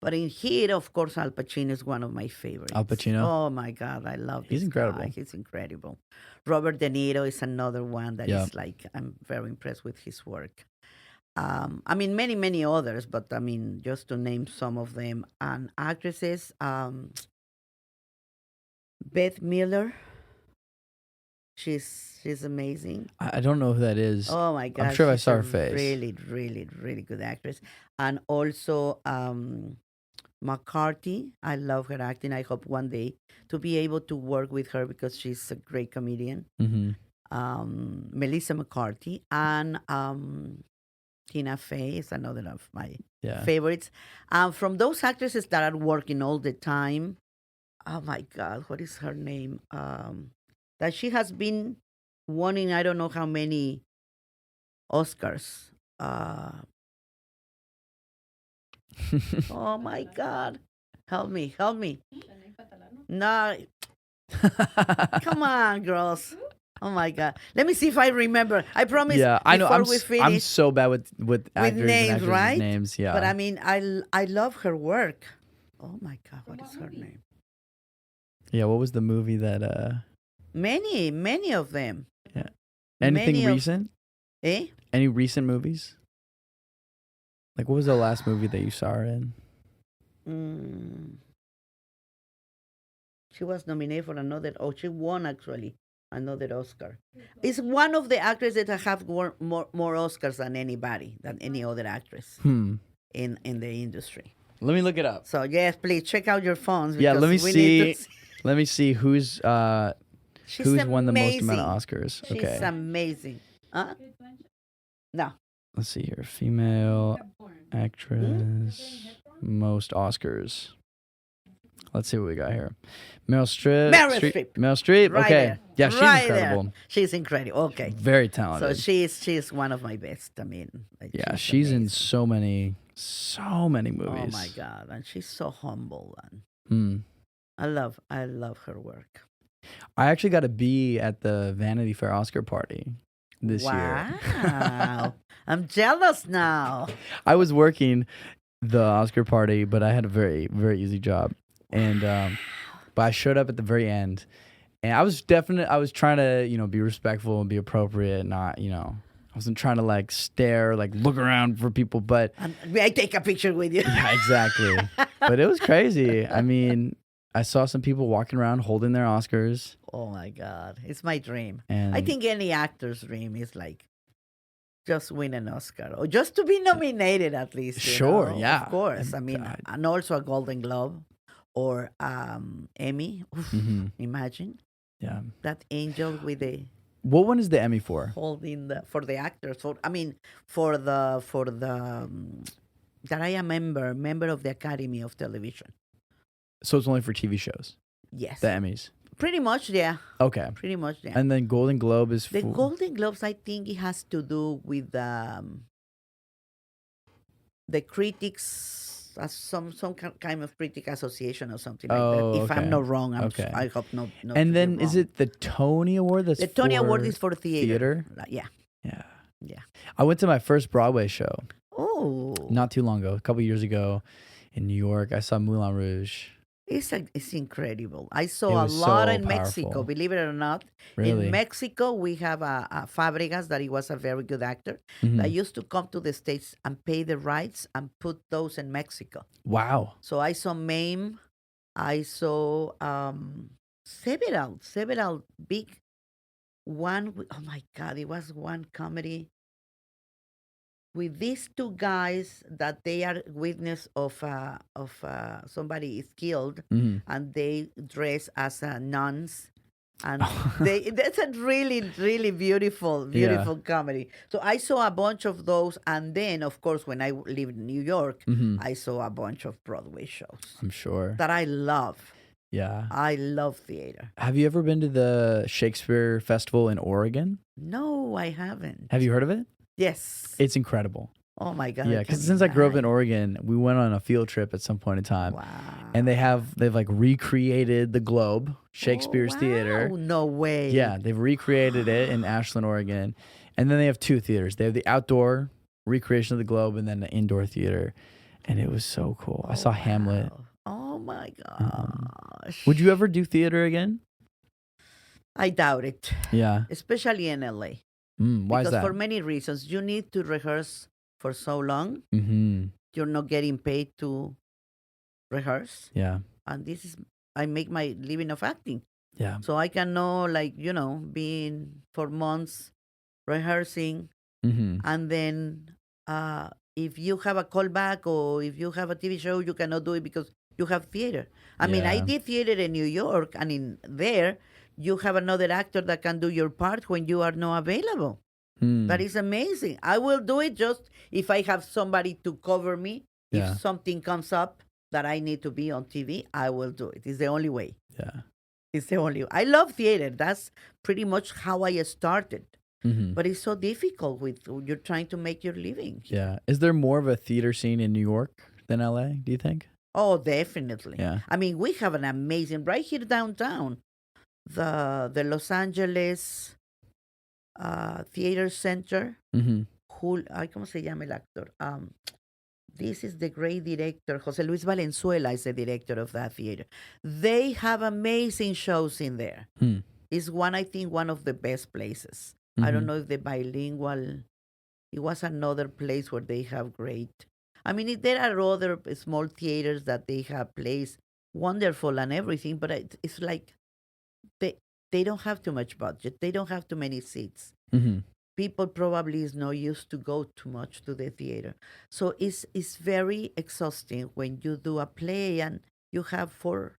But in here, of course, Al Pacino is one of my favorites. Al Pacino? Oh, my God. I love He's this incredible. guy. He's incredible. Robert De Niro is another one that is like, I'm very impressed with his work. I mean, many, many others, but I mean, just to name some of them. And actresses, Beth Miller. She's amazing. I don't know who that is. Oh my God! I'm sure I she's saw a her face. Really, really, really good actress, and also McCarthy. I love her acting. I hope one day to be able to work with her because she's a great comedian. Mm-hmm. Melissa McCarthy and Tina Fey is another of my favorites. From those actresses that are working all the time. Oh my God! What is her name? That she has been winning I don't know how many Oscars. Oh my God. Help me. No. Come on, girls. Oh my God. Let me see if I remember. I promise I know. before we finish. I'm so bad with actors names, and actresses' right? names. Yeah. But I mean, I love her work. Oh my God. What is her name? Yeah. What was the movie that? Many of them. Yeah. Anything many of- recent? Eh? Any recent movies? Like, what was the last movie that you saw her in? She was nominated for another. Oh, she won actually another Oscar. It's one of the actresses that have won more Oscars than anybody, than any other actress in the industry. Let me look it up. So yes, please check out your phones. Yeah, let me because we need see. to Let me see who's She's won the most amount amazing. of Oscars. She's Okay. amazing. Huh? No. Let's see here. Female actress, most Oscars. Let's see what we got here. Meryl Streep. Meryl Streep. Meryl Streep. Right Okay. there. Yeah, she's Right incredible. there. She's incredible. Okay. Very So talented. she's one of my best. I mean, like, Yeah, she's in amazing. so many movies. Oh my God, and she's so humble, and I love her work. I actually got a B at the Vanity Fair Oscar party this year. Wow, I'm jealous now. I was working the Oscar party, but I had a very, very easy job. And but I showed up at the very end. And I was trying to, be respectful and be appropriate, not, I wasn't trying to like stare, like look around for people, but May I take a picture with you? yeah, exactly. But it was crazy. I mean, I saw some people walking around holding their Oscars. Oh my God, it's my dream. And I think any actor's dream is like just win an Oscar or just to be nominated at least. Sure, yeah. Of course. And, I mean, and also a Golden Globe or Emmy. Oof, imagine. Yeah. That angel with the What one is the Emmy for? holding for the actors. For the that I am member of the Academy of Television. So it's only for TV shows, Yes. the Emmys. Pretty much, yeah. Okay. Pretty much, yeah. And then Golden Globe is The for... Golden Globes, I think it has to do with the critics, some kind of critic association or something like that. If okay. I'm not wrong, Okay. I hope not. And to then be is wrong. it the Tony Award? That's The Tony for Award is for theater. Yeah. Yeah. Yeah. I went to my first Broadway show Oh, not too long ago, a couple years ago in New York. I saw Moulin Rouge. it's incredible. I It saw a was lot so in Mexico, powerful. believe it or not. Really? In Mexico, we have a Fabregas that he was a very good actor Mhm. that used to come to the States and pay the rights and put those in Mexico. Wow. So I saw Mame. I saw several big one. Oh my God, it was one comedy with these two guys that they are witness of somebody is killed Mhm. and they dress as nuns. And that's a really beautiful comedy. So I saw a bunch of those, and then of course when I lived in New York, I saw a bunch of Broadway shows I'm sure. that I love. Yeah. I love theater. Have you ever been to the Shakespeare Festival in Oregon? No, I haven't. Have you heard of it? Yes. It's incredible. Oh my God. Yeah, because since I grew up in Oregon, we went on a field trip at some point in time. Wow. And they've like recreated the Globe, Shakespeare's theater. Oh, no way. Yeah, they've recreated it in Ashland, Oregon. And then they have two theaters. They have the outdoor recreation of the Globe and then the indoor theater. And it was so cool. I saw Hamlet. Oh my gosh. Would you ever do theater again? I doubt it. Yeah. Especially in LA. Why is Because that? for many reasons, you need to rehearse for so long. Mm-hmm. You're not getting paid to rehearse. Yeah. And I make my living of acting. Yeah. So I cannot, being for months rehearsing. Mm-hmm. And then if you have a callback or if you have a TV show, you cannot do it because you have theater. I mean, I Yeah. did theater in New York, and in there, you have another actor that can do your part when you are not available. That is amazing. I will do it just if I have somebody to cover me. Yeah. If something comes up that I need to be on TV, I will do it. It's the only way. Yeah. It's the only way. I love theater. That's pretty much how I started. Mm-hmm. But it's so difficult with you're trying to make your living. Yeah. Is there more of a theater scene in New York than LA, do you think? Oh, definitely. Yeah. I mean, we have an amazing right here downtown, the Los Angeles Theater Center. Mm-hmm. ¿Cómo se llama el actor? This is the great director. José Luis Valenzuela is the director of that theater. They have amazing shows in there. It's I think, one of the best places. I don't Mhm. know if the bilingual. It was another place where they have great. I mean, there are other small theaters that they have plays wonderful and everything, but it's like they they don't have too much budget. They don't have too many seats. Mhm. People probably is not used to go too much to the theater, so it's very exhausting when you do a play and you have four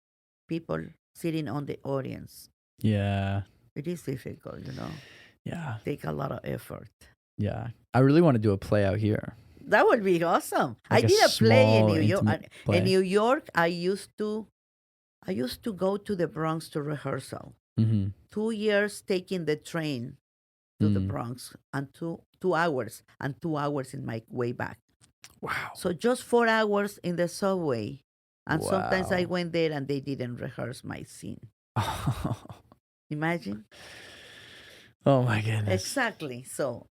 people sitting on the audience. Yeah. It is difficult, Yeah. take a lot of effort. Yeah. I really want to do a play out here. That would be awesome. I Like a did a play in small, New York. intimate In play. New York, I used to go to the Bronx to rehearsal. Mhm. 2 years taking the train to the Mm. Bronx and 2 hours and 2 hours in my way back. Wow. So just 4 hours in the subway. And sometimes I Wow. went there and they didn't rehearse my scene. Imagine? Oh my goodness. Exactly. So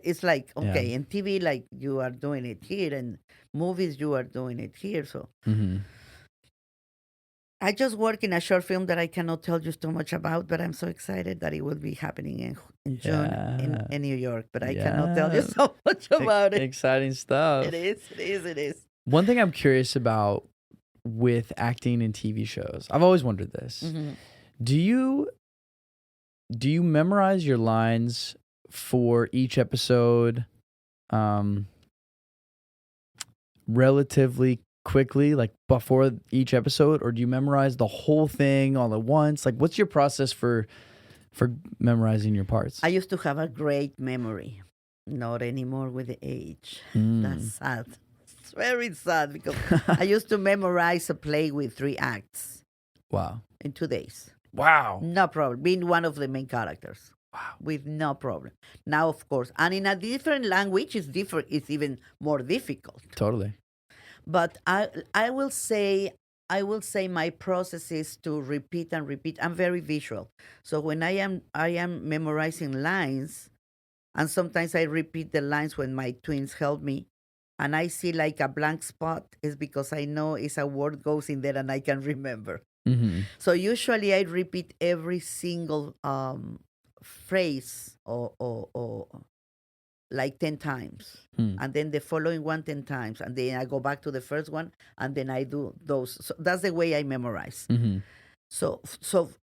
it's like, Yeah. okay, in TV, like you are doing it here, and movies, you are doing it here. So Mhm. I just work in a short film that I cannot tell you too much about, but I'm so excited that it will be happening in June Yeah. in New York. But I cannot tell you Yeah. so much about it. Exciting stuff. It is, it is, it is. One thing I'm curious about with acting in TV shows, I've always wondered this. Mm-hmm. Do you memorize your lines for each episode relatively quickly, like before each episode, or do you memorize the whole thing all at once? Like, what's your process for memorizing your parts? I used to have a great memory. Not anymore with the age. That's sad. It's very sad because I used to memorize a play with 3 acts Wow. in 2 days. Wow. No problem. Being one of the main characters. Wow. With no problem. Now, of course, and in a different language, it's even more difficult. Totally. But I will say my process is to repeat and repeat. I'm very visual, so when I am memorizing lines, and sometimes I repeat the lines when my twins help me, and I see like a blank spot, is because I know it's a word goes in there and I can remember. Mm-hmm. So usually I repeat every single phrase or like 10 times. And then the following one 10 times. And then I go back to the first one and then I do those. So that's the way I memorize. Mm-hmm. So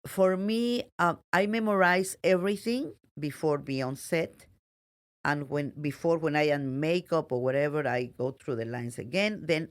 for me, I memorize everything before being on set. And when I am makeup or whatever, I go through the lines again. Then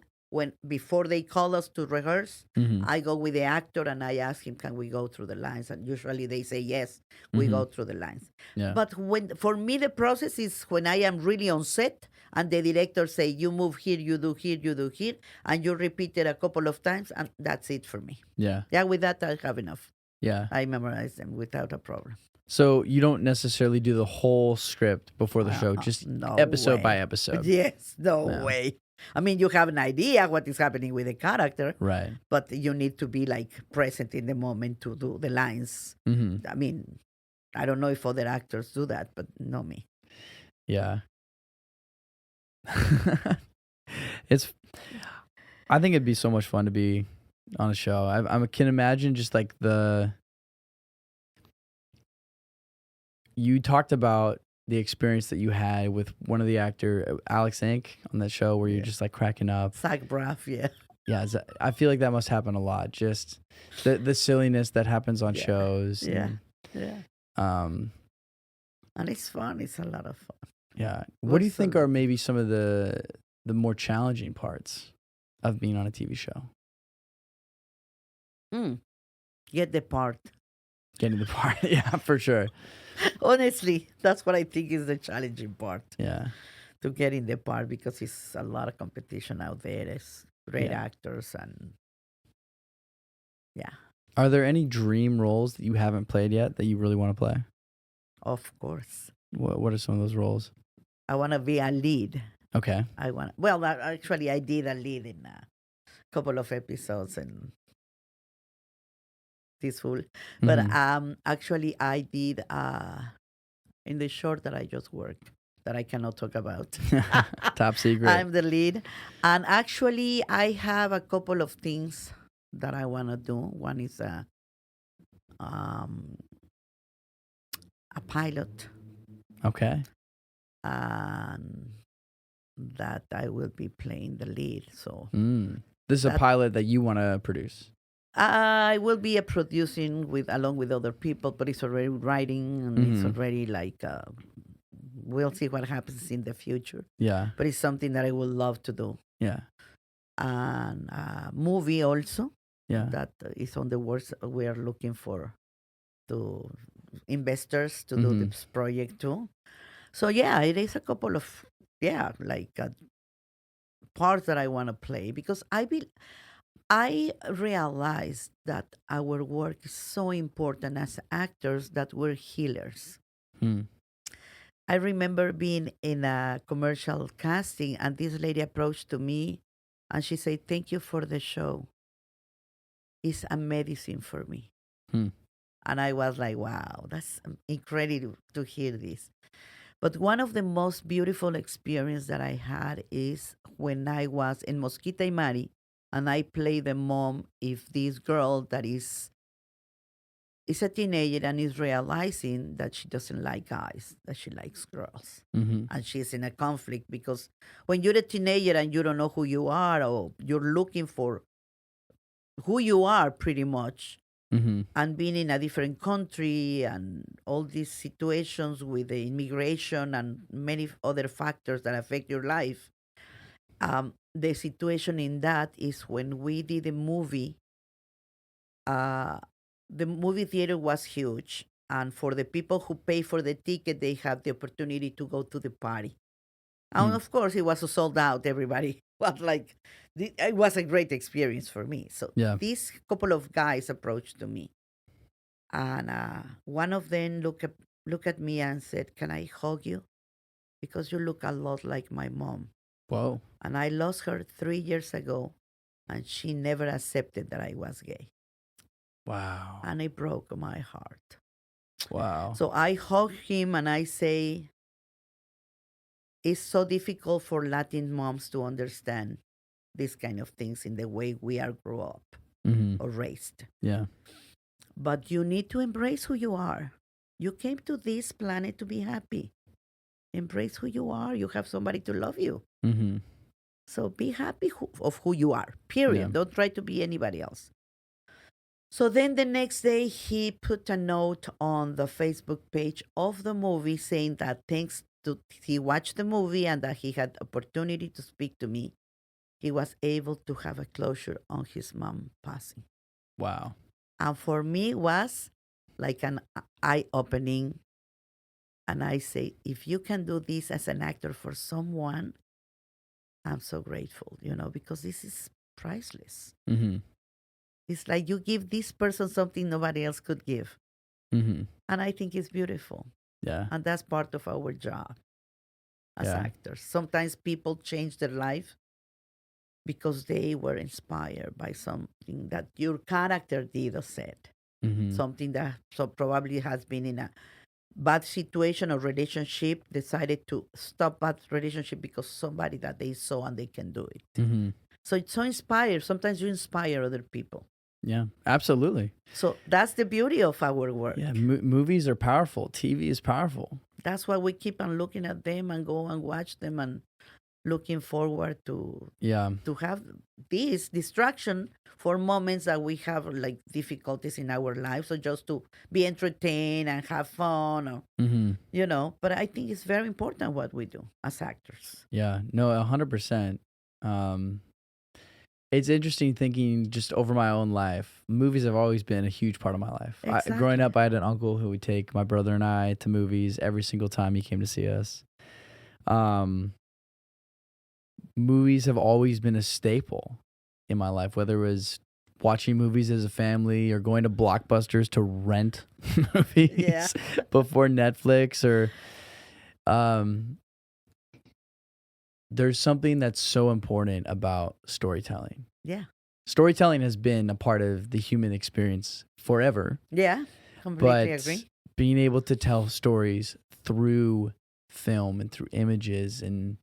before they call us to rehearse, Mm-hmm. I go with the actor and I ask him, can we go through the lines? And usually they say yes, we Mm-hmm. go through the lines. Yeah. But for me, the process is when I am really on set and the director say, you move here, you do here, and you repeat it a couple of times, and that's it for me. Yeah. Yeah, with that I have enough. Yeah. I memorize them without a problem. So you don't necessarily do the whole script before the show, just No episode way. by episode. Yes, no Yeah. way. I mean, you have an idea what is happening with the character, Right. but you need to be like present in the moment to do the lines. Mm-hmm. I mean, I don't know if other actors do that, but not me. Yeah. I think it'd be so much fun to be on a show. I can imagine just like you talked about the experience that you had with one of the actor, Alex Inc. on that show where you're just like cracking up. Zach Braff, yeah. Yeah. I feel like that must happen a lot. Just the silliness that happens on shows. Yeah. And, And it's fun. It's a lot of fun. yeah. What do you think Awesome. are maybe some of the more challenging parts of being on a TV show? Get the part. Getting the part. Yeah, for sure. Honestly, that's what I think is the challenging part. Yeah. To get in the part, because it's a lot of competition out there. There's great actors and yeah. Are there any dream roles that you haven't played yet that you really want to play? Of course. What are some of those roles? I want to be a lead. Okay. Actually, I did a lead in a couple of episodes in this Fool. But actually, I did in the short that I just worked that I cannot talk about. Top secret. I'm the lead. And actually, I have a couple of things that I want to do. One is a pilot Okay. and that I will be playing the lead. So This is a that pilot that you want to produce. I will be producing along with other people, but it's already writing and it's already like we'll see what happens in the future. Yeah. But it's something that I would love to do. Yeah. And movie also Yeah. that is on the works. We are looking for to investors to do this project too. So yeah, it is a couple of like parts that I want to play because I realized that our work is so important as actors that we're healers. Hmm. I remember being in a commercial casting and this lady approached to me and she said, "Thank you for the show. It's a medicine for me." Hmm. And I was like, wow, that's incredible to hear this. But one of the most beautiful experience that I had is when I was in Mosquita y Mari and I played the mom of this girl that is a teenager and is realizing that she doesn't like guys, that she likes girls. And she's in a conflict because when you're a teenager and you don't know who you are or you're looking for who you are pretty much, and being in a different country and all these situations with the immigration and many other factors that affect your life. The situation in that is when we did the movie, the movie theater was huge. And for the people who pay for the ticket, they have the opportunity to go to the party. And of course, it was sold out. Everybody was like, it was a great experience for me. So Yeah. these couple of guys approached to me. And one of them looked at me and said, "Can I hug you? Because you look a lot like my mom." Whoa. And I lost her 3 years ago, and she never accepted that I was gay. Wow. And it broke my heart. Wow. So I hug him and I say, it's so difficult for Latin moms to understand these kind of things in the way we are grew up or raised. Yeah. But you need to embrace who you are. You came to this planet to be happy. Embrace who you are. You have somebody to love you. So be happy of who you are, period. Yeah. Don't try to be anybody else. So then the next day, he put a note on the Facebook page of the movie saying that thanks to he watched the movie and that he had opportunity to speak to me, he was able to have a closure on his mom passing. Wow. And for me, it was like an eye-opening. And I say, if you can do this as an actor for someone, I'm so grateful, because this is priceless. It's like you give this person something nobody else could give. And I think it's beautiful. Yeah. And that's part of our job as actors. Sometimes people change their life because they were inspired by something that your character did or said. Something that probably has been in a bad situation or relationship, decided to stop that relationship because somebody that they saw and they can do it. So it's so inspired. Sometimes you inspire other people. Yeah, absolutely. So that's the beauty of our work. Yeah, movies are powerful. TV is powerful. That's why we keep on looking at them and go and watch them and looking forward to have this distraction for moments that we have like difficulties in our lives, so just to be entertained and have fun, or, But I think it's very important what we do as actors. Yeah, no, 100%. It's interesting thinking just over my own life. Movies have always been a huge part of my life. Exactly. Growing up, I had an uncle who would take my brother and I to movies every single time he came to see us. Movies have always been a staple in my life, whether it was watching movies as a family or going to Blockbusters to rent movies before Netflix, or there's something that's so important about storytelling. Yeah. Storytelling has been a part of the human experience forever. Yeah, completely agree. Being able to tell stories through film and through images and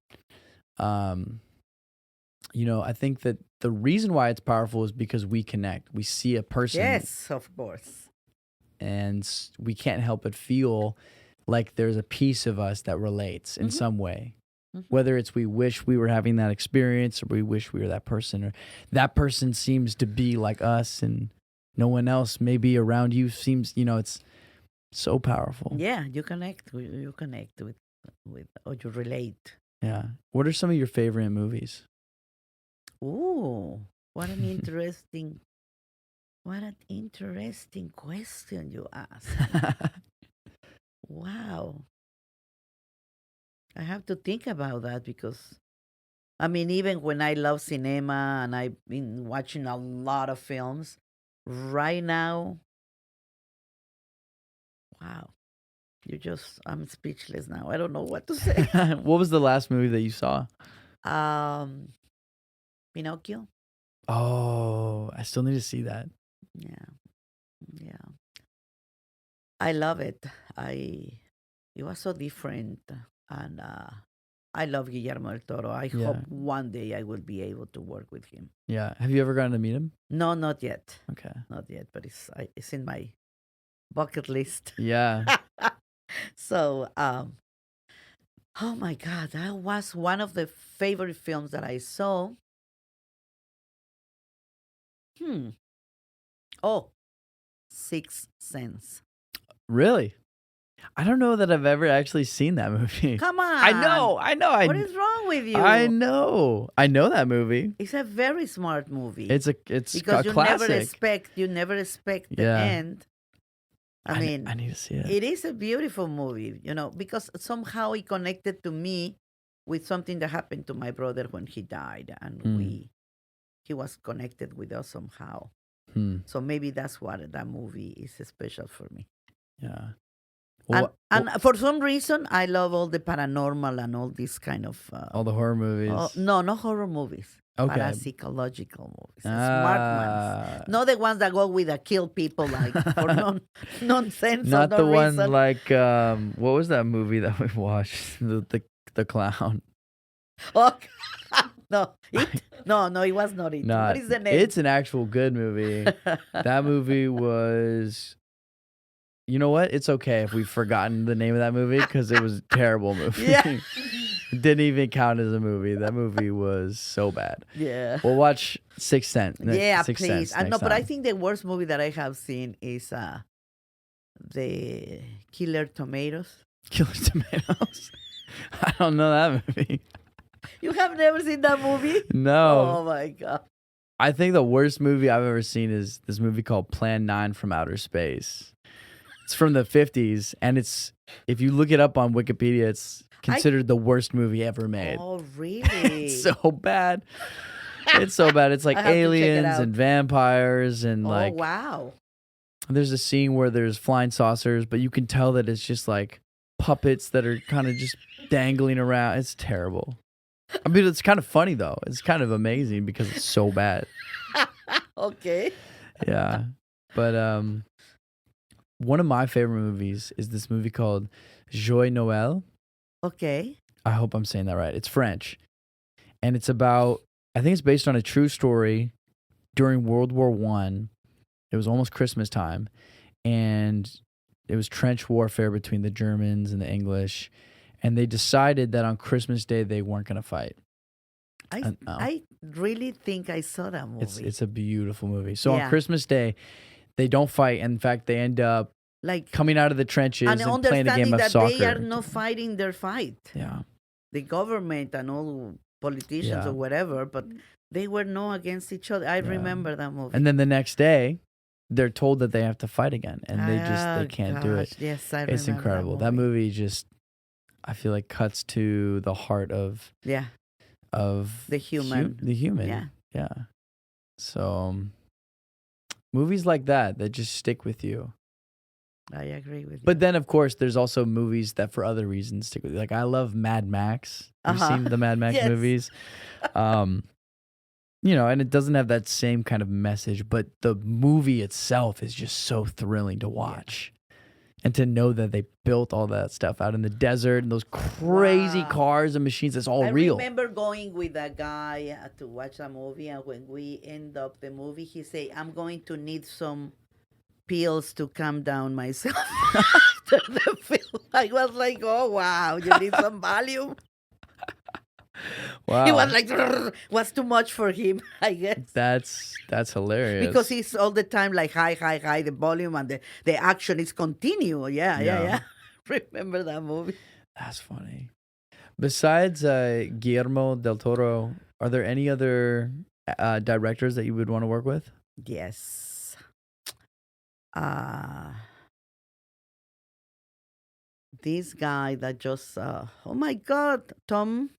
I think that the reason why it's powerful is because we connect. We see a person. Yes, of course. And we can't help but feel like there's a piece of us that relates in Mhm. some way. Mhm. Whether it's we wish we were having that experience, or we wish we were that person, or that person seems to be like us and no one else maybe around you seems, it's so powerful. Yeah, you connect. With or you relate. Yeah. What are some of your favorite movies? Ooh, what an interesting question you ask. Wow. I have to think about that because I mean, even when I love cinema and I've been watching a lot of films, right now, wow, I'm speechless now. I don't know what to say. What was the last movie that you saw? um, Pinocchio? Oh, I still need to see that. Yeah, yeah. I love it. It was so different. And I love Guillermo del Toro. I Yeah. hope one day I will be able to work with him. Yeah. Have you ever gotten to meet him? No, not yet. Okay. Not yet, but it's in my bucket list. Yeah. So, oh my God, that was one of the favorite films that I saw. Oh, Sixth Sense. Really? I don't know that I've ever actually seen that movie. Come on. I know. What is wrong with you? I know that movie. It's a very smart movie. It's because a classic. you never expect the Yeah. end. I mean, I need to see it. it is a beautiful movie, because somehow it connected to me with something that happened to my brother when he died, and he was connected with us somehow. So maybe that's what that movie is special for me. Yeah. And for some reason, I love all the paranormal and all these kind of all the horror movies. no, not horror movies. Okay. Parapsychological movies, smart ones, not the ones that go with kill people like for nonsense. Not or the no one reason. like what was that movie that we watched? The clown. Oh, no, it? No, it was not it. Not, what is the name? It's an actual good movie. That movie was. You know what? It's okay if we've forgotten the name of that movie because it was a terrible movie. Yeah. It didn't even count as a movie. That movie was so bad. Yeah. We'll watch Sixth Sense. Yeah, Sixth please. Sense No, but I time. think the worst movie that I have seen is the Killer Tomatoes. Killer Tomatoes. I don't know that movie. You have never seen that movie? No. Oh my God. I think the worst movie I've ever seen is this movie called Plan 9 from Outer Space. It's from the 50s, and if you look it up on Wikipedia, it's considered the worst movie ever made. Oh, really? It's so bad. It's so bad. It's like I have to check it aliens out. and vampires and Oh, wow. there's a scene where there's flying saucers, but you can tell that it's just like puppets that are kind of just dangling around. It's terrible. I mean, it's kind of funny though. It's kind of amazing because it's so bad. Okay. Yeah. But one of my favorite movies is this movie called Joy Noël. Okay. I hope I'm saying that right. It's French. And it's about, I think it's based on a true story during World War I. It was almost Christmas time. And it was trench warfare between the Germans and the English. And they decided that on Christmas Day, they weren't going to fight. I really think I saw that movie. It's a beautiful movie. So Yeah. on Christmas Day, they don't fight. In fact, they end up like coming out of the trenches and playing a understanding game of that soccer. they are not fighting their fight. Yeah. The government and all politicians Yeah. or whatever, but they were no against each other. I remember that movie. And then the next day, they're told that they have to fight again, and they can't do it. Gosh, Yes, I remember It's incredible. That movie. movie just, I feel like, cuts to the heart of Yeah, the human. the human. Yeah. Yeah. So movies like that just stick with you. I agree with you. But then, of course, there's also movies that for other reasons stick with you. Like, I love Mad Max. You've seen the Mad Max Yes. movies? And it doesn't have that same kind of message, but the movie itself is just so thrilling to watch. And to know that they built all that stuff out in the desert and those crazy Wow. cars and machines, it's all I real. remember going with a guy to watch a movie, and when we end up the movie, he said, "I'm going to need some pills to calm down myself after the film." I was like, oh, wow, you need some volume. Wow. He was like, was too much for him, I guess. That's hilarious. Because he's all the time like, high, the volume and the action is continual. Yeah. Remember that movie? That's funny. Besides Guillermo del Toro, are there any other directors that you would want to work with? Yes. This guy that just, oh my God, Tim.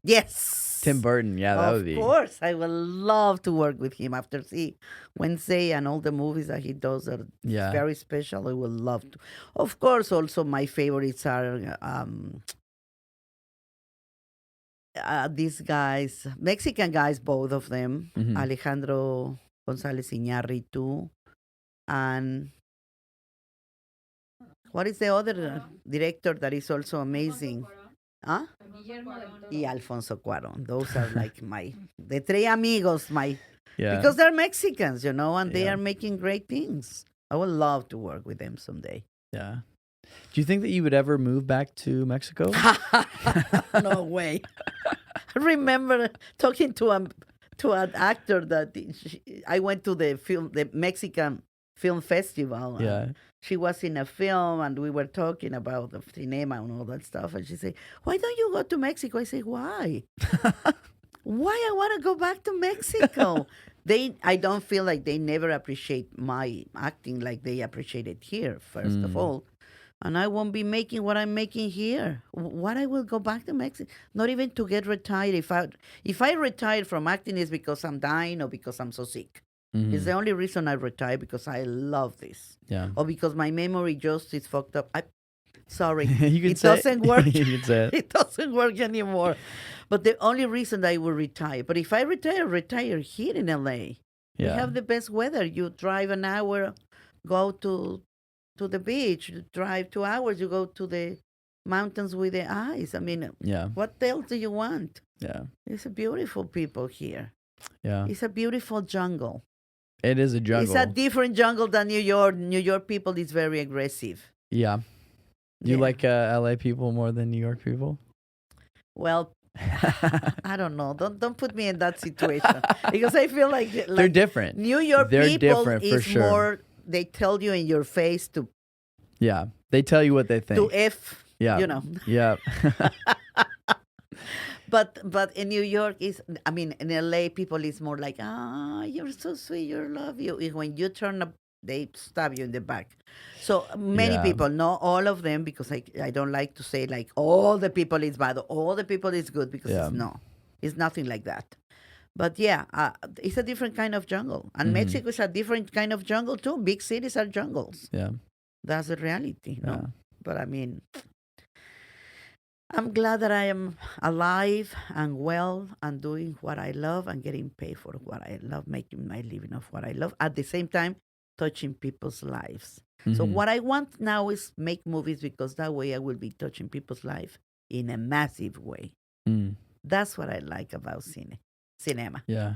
Yes. Tim Burton. Yeah, that would be. Of course, I would love to work with him after see Wednesday and all the movies that he does are very special. I would love to. Of course, also my favorites are these guys, Mexican guys, both of them, Alejandro González Iñárritu, and what is the other director that is also amazing? Huh? Y Alfonso Cuarón. Those are like the three amigos, because they're Mexicans, and they are making great things. I would love to work with them someday. Yeah. Do you think that you would ever move back to Mexico? No way. I remember talking to an actor that I went to the Mexican Film Festival. Yeah. She was in a film and we were talking about the cinema and all that stuff. And she said, why don't you go to Mexico? I said, why? Why I want to go back to Mexico? I don't feel like they never appreciate my acting like they appreciate it here, first of all. And I won't be making what I'm making here. What I will go back to Mexico? Not even to get retired. If I retire from acting is because I'm dying or because I'm so sick. It's the only reason I retired, because I love this. Yeah. Or because my memory just is fucked up. Sorry. It doesn't work. You can say it. It doesn't work anymore. But the only reason I will retire. But if I retire here in LA. Yeah. We have the best weather. You drive an hour, go to the beach. You drive 2 hours, you go to the mountains with the ice. I mean, what else do you want? Yeah. It's a beautiful people here. Yeah. It's a beautiful jungle. It is a jungle. It's a different jungle than New York. New York people is very aggressive. Yeah. You like LA people more than New York people? Well, I don't know. Don't put me in that situation, because I feel like they're different. New York they're people different, for is sure. more. They tell you in your face to. Yeah, they tell you what they think. To F. Yeah. Yeah. But in New York in LA people is more like, you're so sweet, you love you. When you turn up, they stab you in the back. So many people, not all of them, because I don't like to say like all the people is bad, all the people is good, because it's nothing like that. But it's a different kind of jungle. And Mexico is a different kind of jungle too. Big cities are jungles. Yeah. That's the reality, no? But I mean, I'm glad that I am alive and well and doing what I love and getting paid for what I love, making my living of what I love. At the same time, touching people's lives. So what I want now is make movies, because that way I will be touching people's life in a massive way. That's what I like about cinema. Yeah.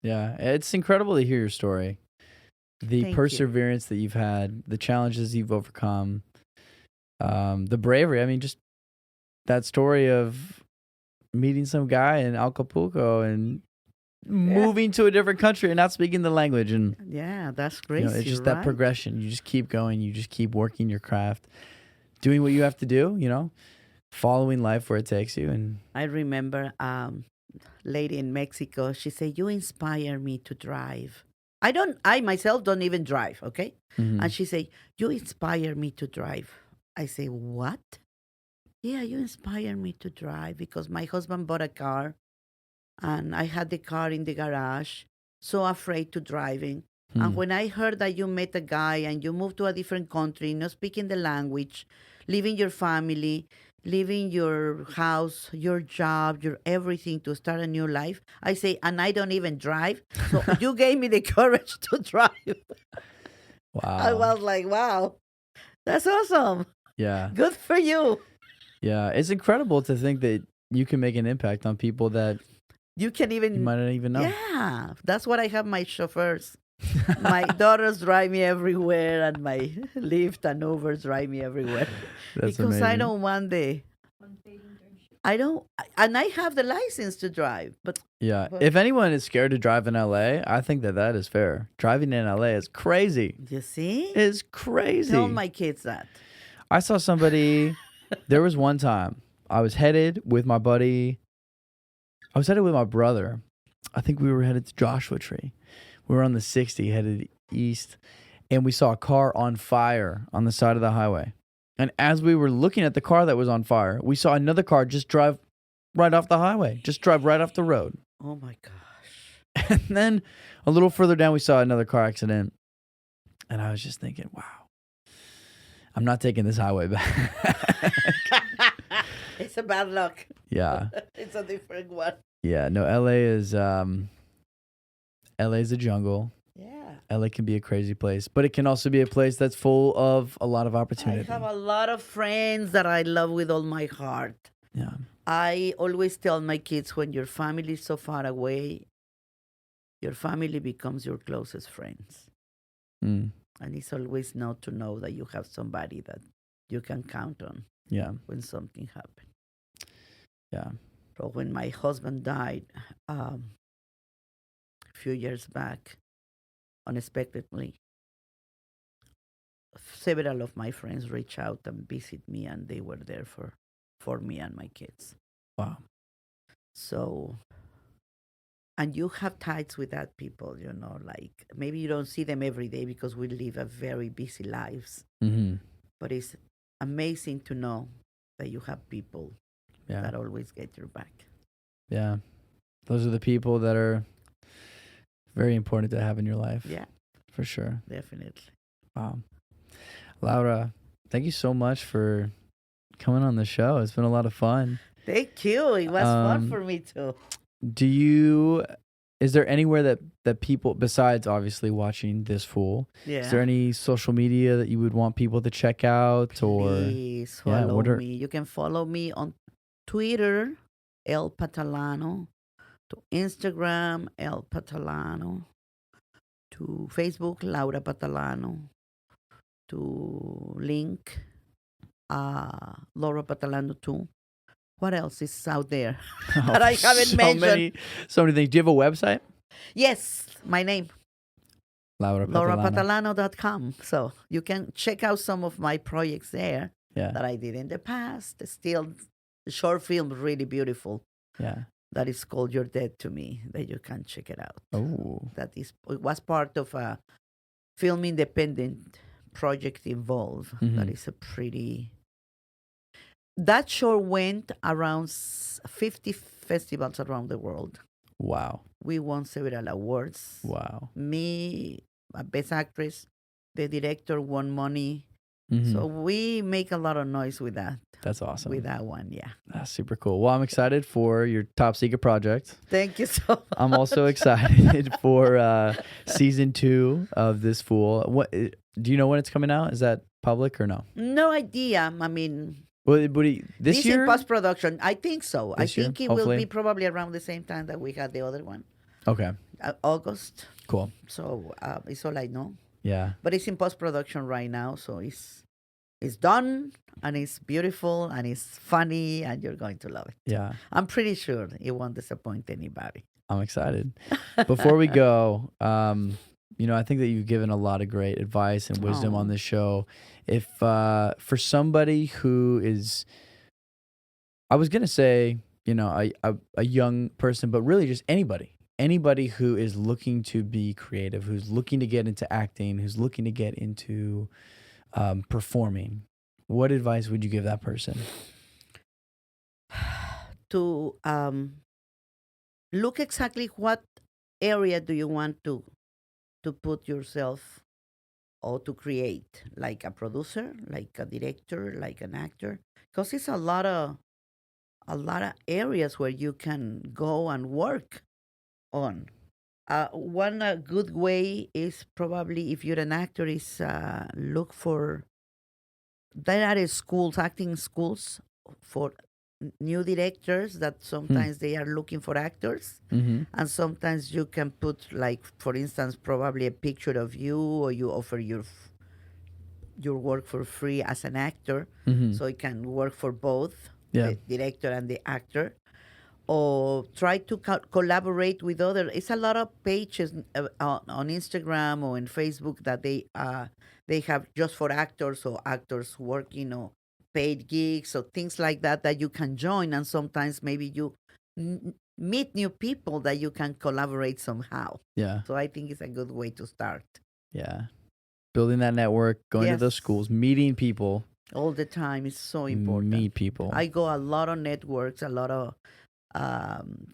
Yeah. It's incredible to hear your story. The perseverance that you've had, the challenges you've overcome, the bravery. I mean, just that story of meeting some guy in Acapulco and moving to a different country and not speaking the language. And that's great. It's just that progression. You just keep going. You just keep working your craft, doing what you have to do, following life where it takes you. And I remember lady in Mexico, she said, you inspire me to drive. I myself don't even drive, okay? And she said, you inspire me to drive. I say, what? Yeah, you inspire me to drive, because my husband bought a car and I had the car in the garage, so afraid to driving. And when I heard that you met a guy and you moved to a different country, not speaking the language, leaving your family, leaving your house, your job, your everything to start a new life, I say, and I don't even drive. So you gave me the courage to drive. Wow. I was like, wow, that's awesome. Yeah. Good for you. Yeah. It's incredible to think that you can make an impact on people that you might not even know. Yeah. That's what I have my chauffeurs. My daughters drive me everywhere, and my Lyft and Ubers drive me everywhere That's because I amazing. don't want I don't, and I have the license to drive, Yeah. but If anyone is scared to drive in LA, I think that that is fair. Driving in LA is crazy. you see, It's tell crazy. my kids that. I saw somebody. There was one time I was headed with my buddy. I was headed with my brother. I think we were headed to Joshua Tree. We were on the 60 headed east, and we saw a car on fire on the side of the highway. And as we were looking at the car that was on fire, we saw another car just drive right off the highway, just drive right off the road. Oh my gosh. And then a little further down, we saw another car accident. And I was just thinking, wow, I'm not taking this highway back. It's a bad luck. Yeah. It's a different one. Yeah. No, LA is a jungle. Yeah. LA can be a crazy place, but it can also be a place that's full of a lot of I opportunity. have a lot of friends that I love with all my heart. Yeah. I always tell my kids, when your family is so far away, your family becomes your closest friends. Mm. And it's always not to know that you have somebody that you can count on Yeah. when something happens. Yeah. So when my husband died a few years back, unexpectedly, several of my friends reached out and visit me, and they were there for me and my kids. Wow. So, and you have ties with that people, like maybe you don't see them every day because we live a very busy lives, Mm-hmm. but it's amazing to know that you have people Yeah. that always get your back. Yeah. Those are the people that are very important to have in your life. Yeah, For sure. definitely. Wow. Laura, thank you so much for coming on the show. It's been a lot of fun. Thank you. It was fun Um, for me too. Is there anywhere that people, besides obviously watching this fool, Yeah. is there any social media that you would want people to check out, or Please yeah, follow what are me. You can follow me on Twitter, El Patalano, to Instagram, El Patalano, to Facebook, Laura Patalano, to link, Laura Patalano too. What else is out there that I haven't mentioned? so many things. Do you have a website? Yes, my name, Laura Patalano. laurapatalano.com. So you can check out some of my projects there Yeah. that I did in the past. Still, the short film, really beautiful. Yeah. That is called You're Dead to Me, that you can check it out. Oh. It was part of a film independent project involved. Mhm. That is a pretty. That short went around 50 festivals around the world. Wow. We won several awards. Wow. Me, a best actress, the director won money. Mhm. So we make a lot of noise with that. That's awesome. With that one, yeah. That's super cool. Well, I'm excited for your top secret project. Thank you so much. I'm also excited for season 2 of This Fool. What do you know when it's coming out? Is that public or no? No idea. I mean, This year? in post production. I think so. This I year, think it will hopefully? be probably around the same time that we had the other one, Okay. August. Cool. So it's all I know. Yeah. But it's in post production right now, so it's done and it's beautiful and it's funny and you're going to love it. Yeah. I'm pretty sure it won't disappoint anybody. I'm excited. Before we go, I think that you've given a lot of great advice and wisdom on this show. If for somebody who is, I was gonna say, a young person, but really just anybody who is looking to be creative, who's looking to get into acting, who's looking to get into performing, what advice would you give that person? To look exactly what area do you want to put yourself or to create, like a producer, like a director, like an actor, because it's a lot of areas where you can go and work on. One good way is probably, if you're an actor, is look for, there are schools, acting schools for new directors that sometimes they are looking for actors, and sometimes you can put, like, for instance, probably a picture of you, or you offer your work for free as an actor, so it can work for both the director and the actor. Or try to collaborate with other. It's a lot of pages on Instagram or in Facebook that they have just for actors, or actors working, or paid gigs, or things like that that you can join, and sometimes maybe you meet new people that you can collaborate somehow. Yeah. So I think it's a good way to start. Yeah. Building that network, going to those Yes. schools, meeting people. All the time is so important. Meet people. I go a lot of networks, a lot of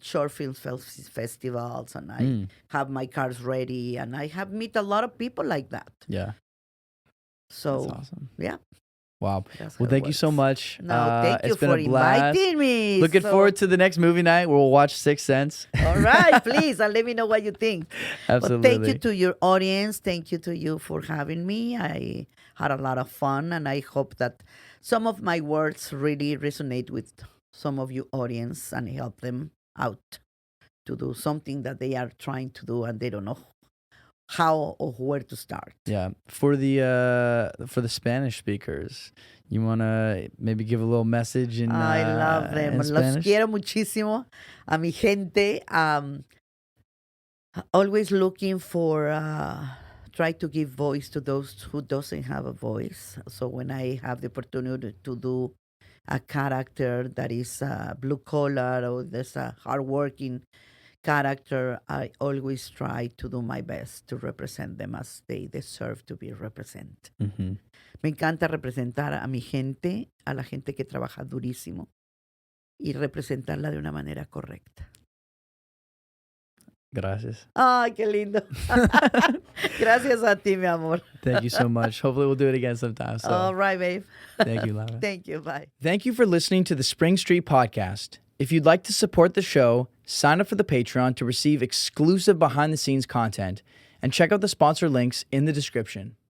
short film festivals, and I have my cards ready, and I have met a lot of people like that. Yeah. So That's awesome. yeah. Wow. That's Well, how it thank you so works. much. No, thank you it's been for a blast. inviting me. Looking forward to the next movie night where we'll watch Sixth Sense. All right, please, and let me know what you think. Absolutely. But thank you to your audience. Thank you to you for having me. I had a lot of fun, and I hope that some of my words really resonate with some of you audience and help them out to do something that they are trying to do and they don't know how or where to start. Yeah. For the Spanish speakers, you want to maybe give a little message in I love them. in Los Spanish? quiero muchísimo. A mi gente, always looking for, try to give voice to those who doesn't have a voice. So when I have the opportunity to do a character that is blue collar, or there's a hardworking character, I always try to do my best to represent them as they deserve to be represented. Mhm. Me encanta representar a mi gente, a la gente que trabaja durísimo, y representarla de una manera correcta. Gracias. Ay, qué lindo. Gracias a ti, mi amor. Thank you so much. Hopefully we'll do it again sometime. So All right, babe. thank you, Laura. Thank you. Bye. Thank you for listening to the Spring Street Podcast. If you'd like to support the show, sign up for the Patreon to receive exclusive behind-the-scenes content, and check out the sponsor links in the description.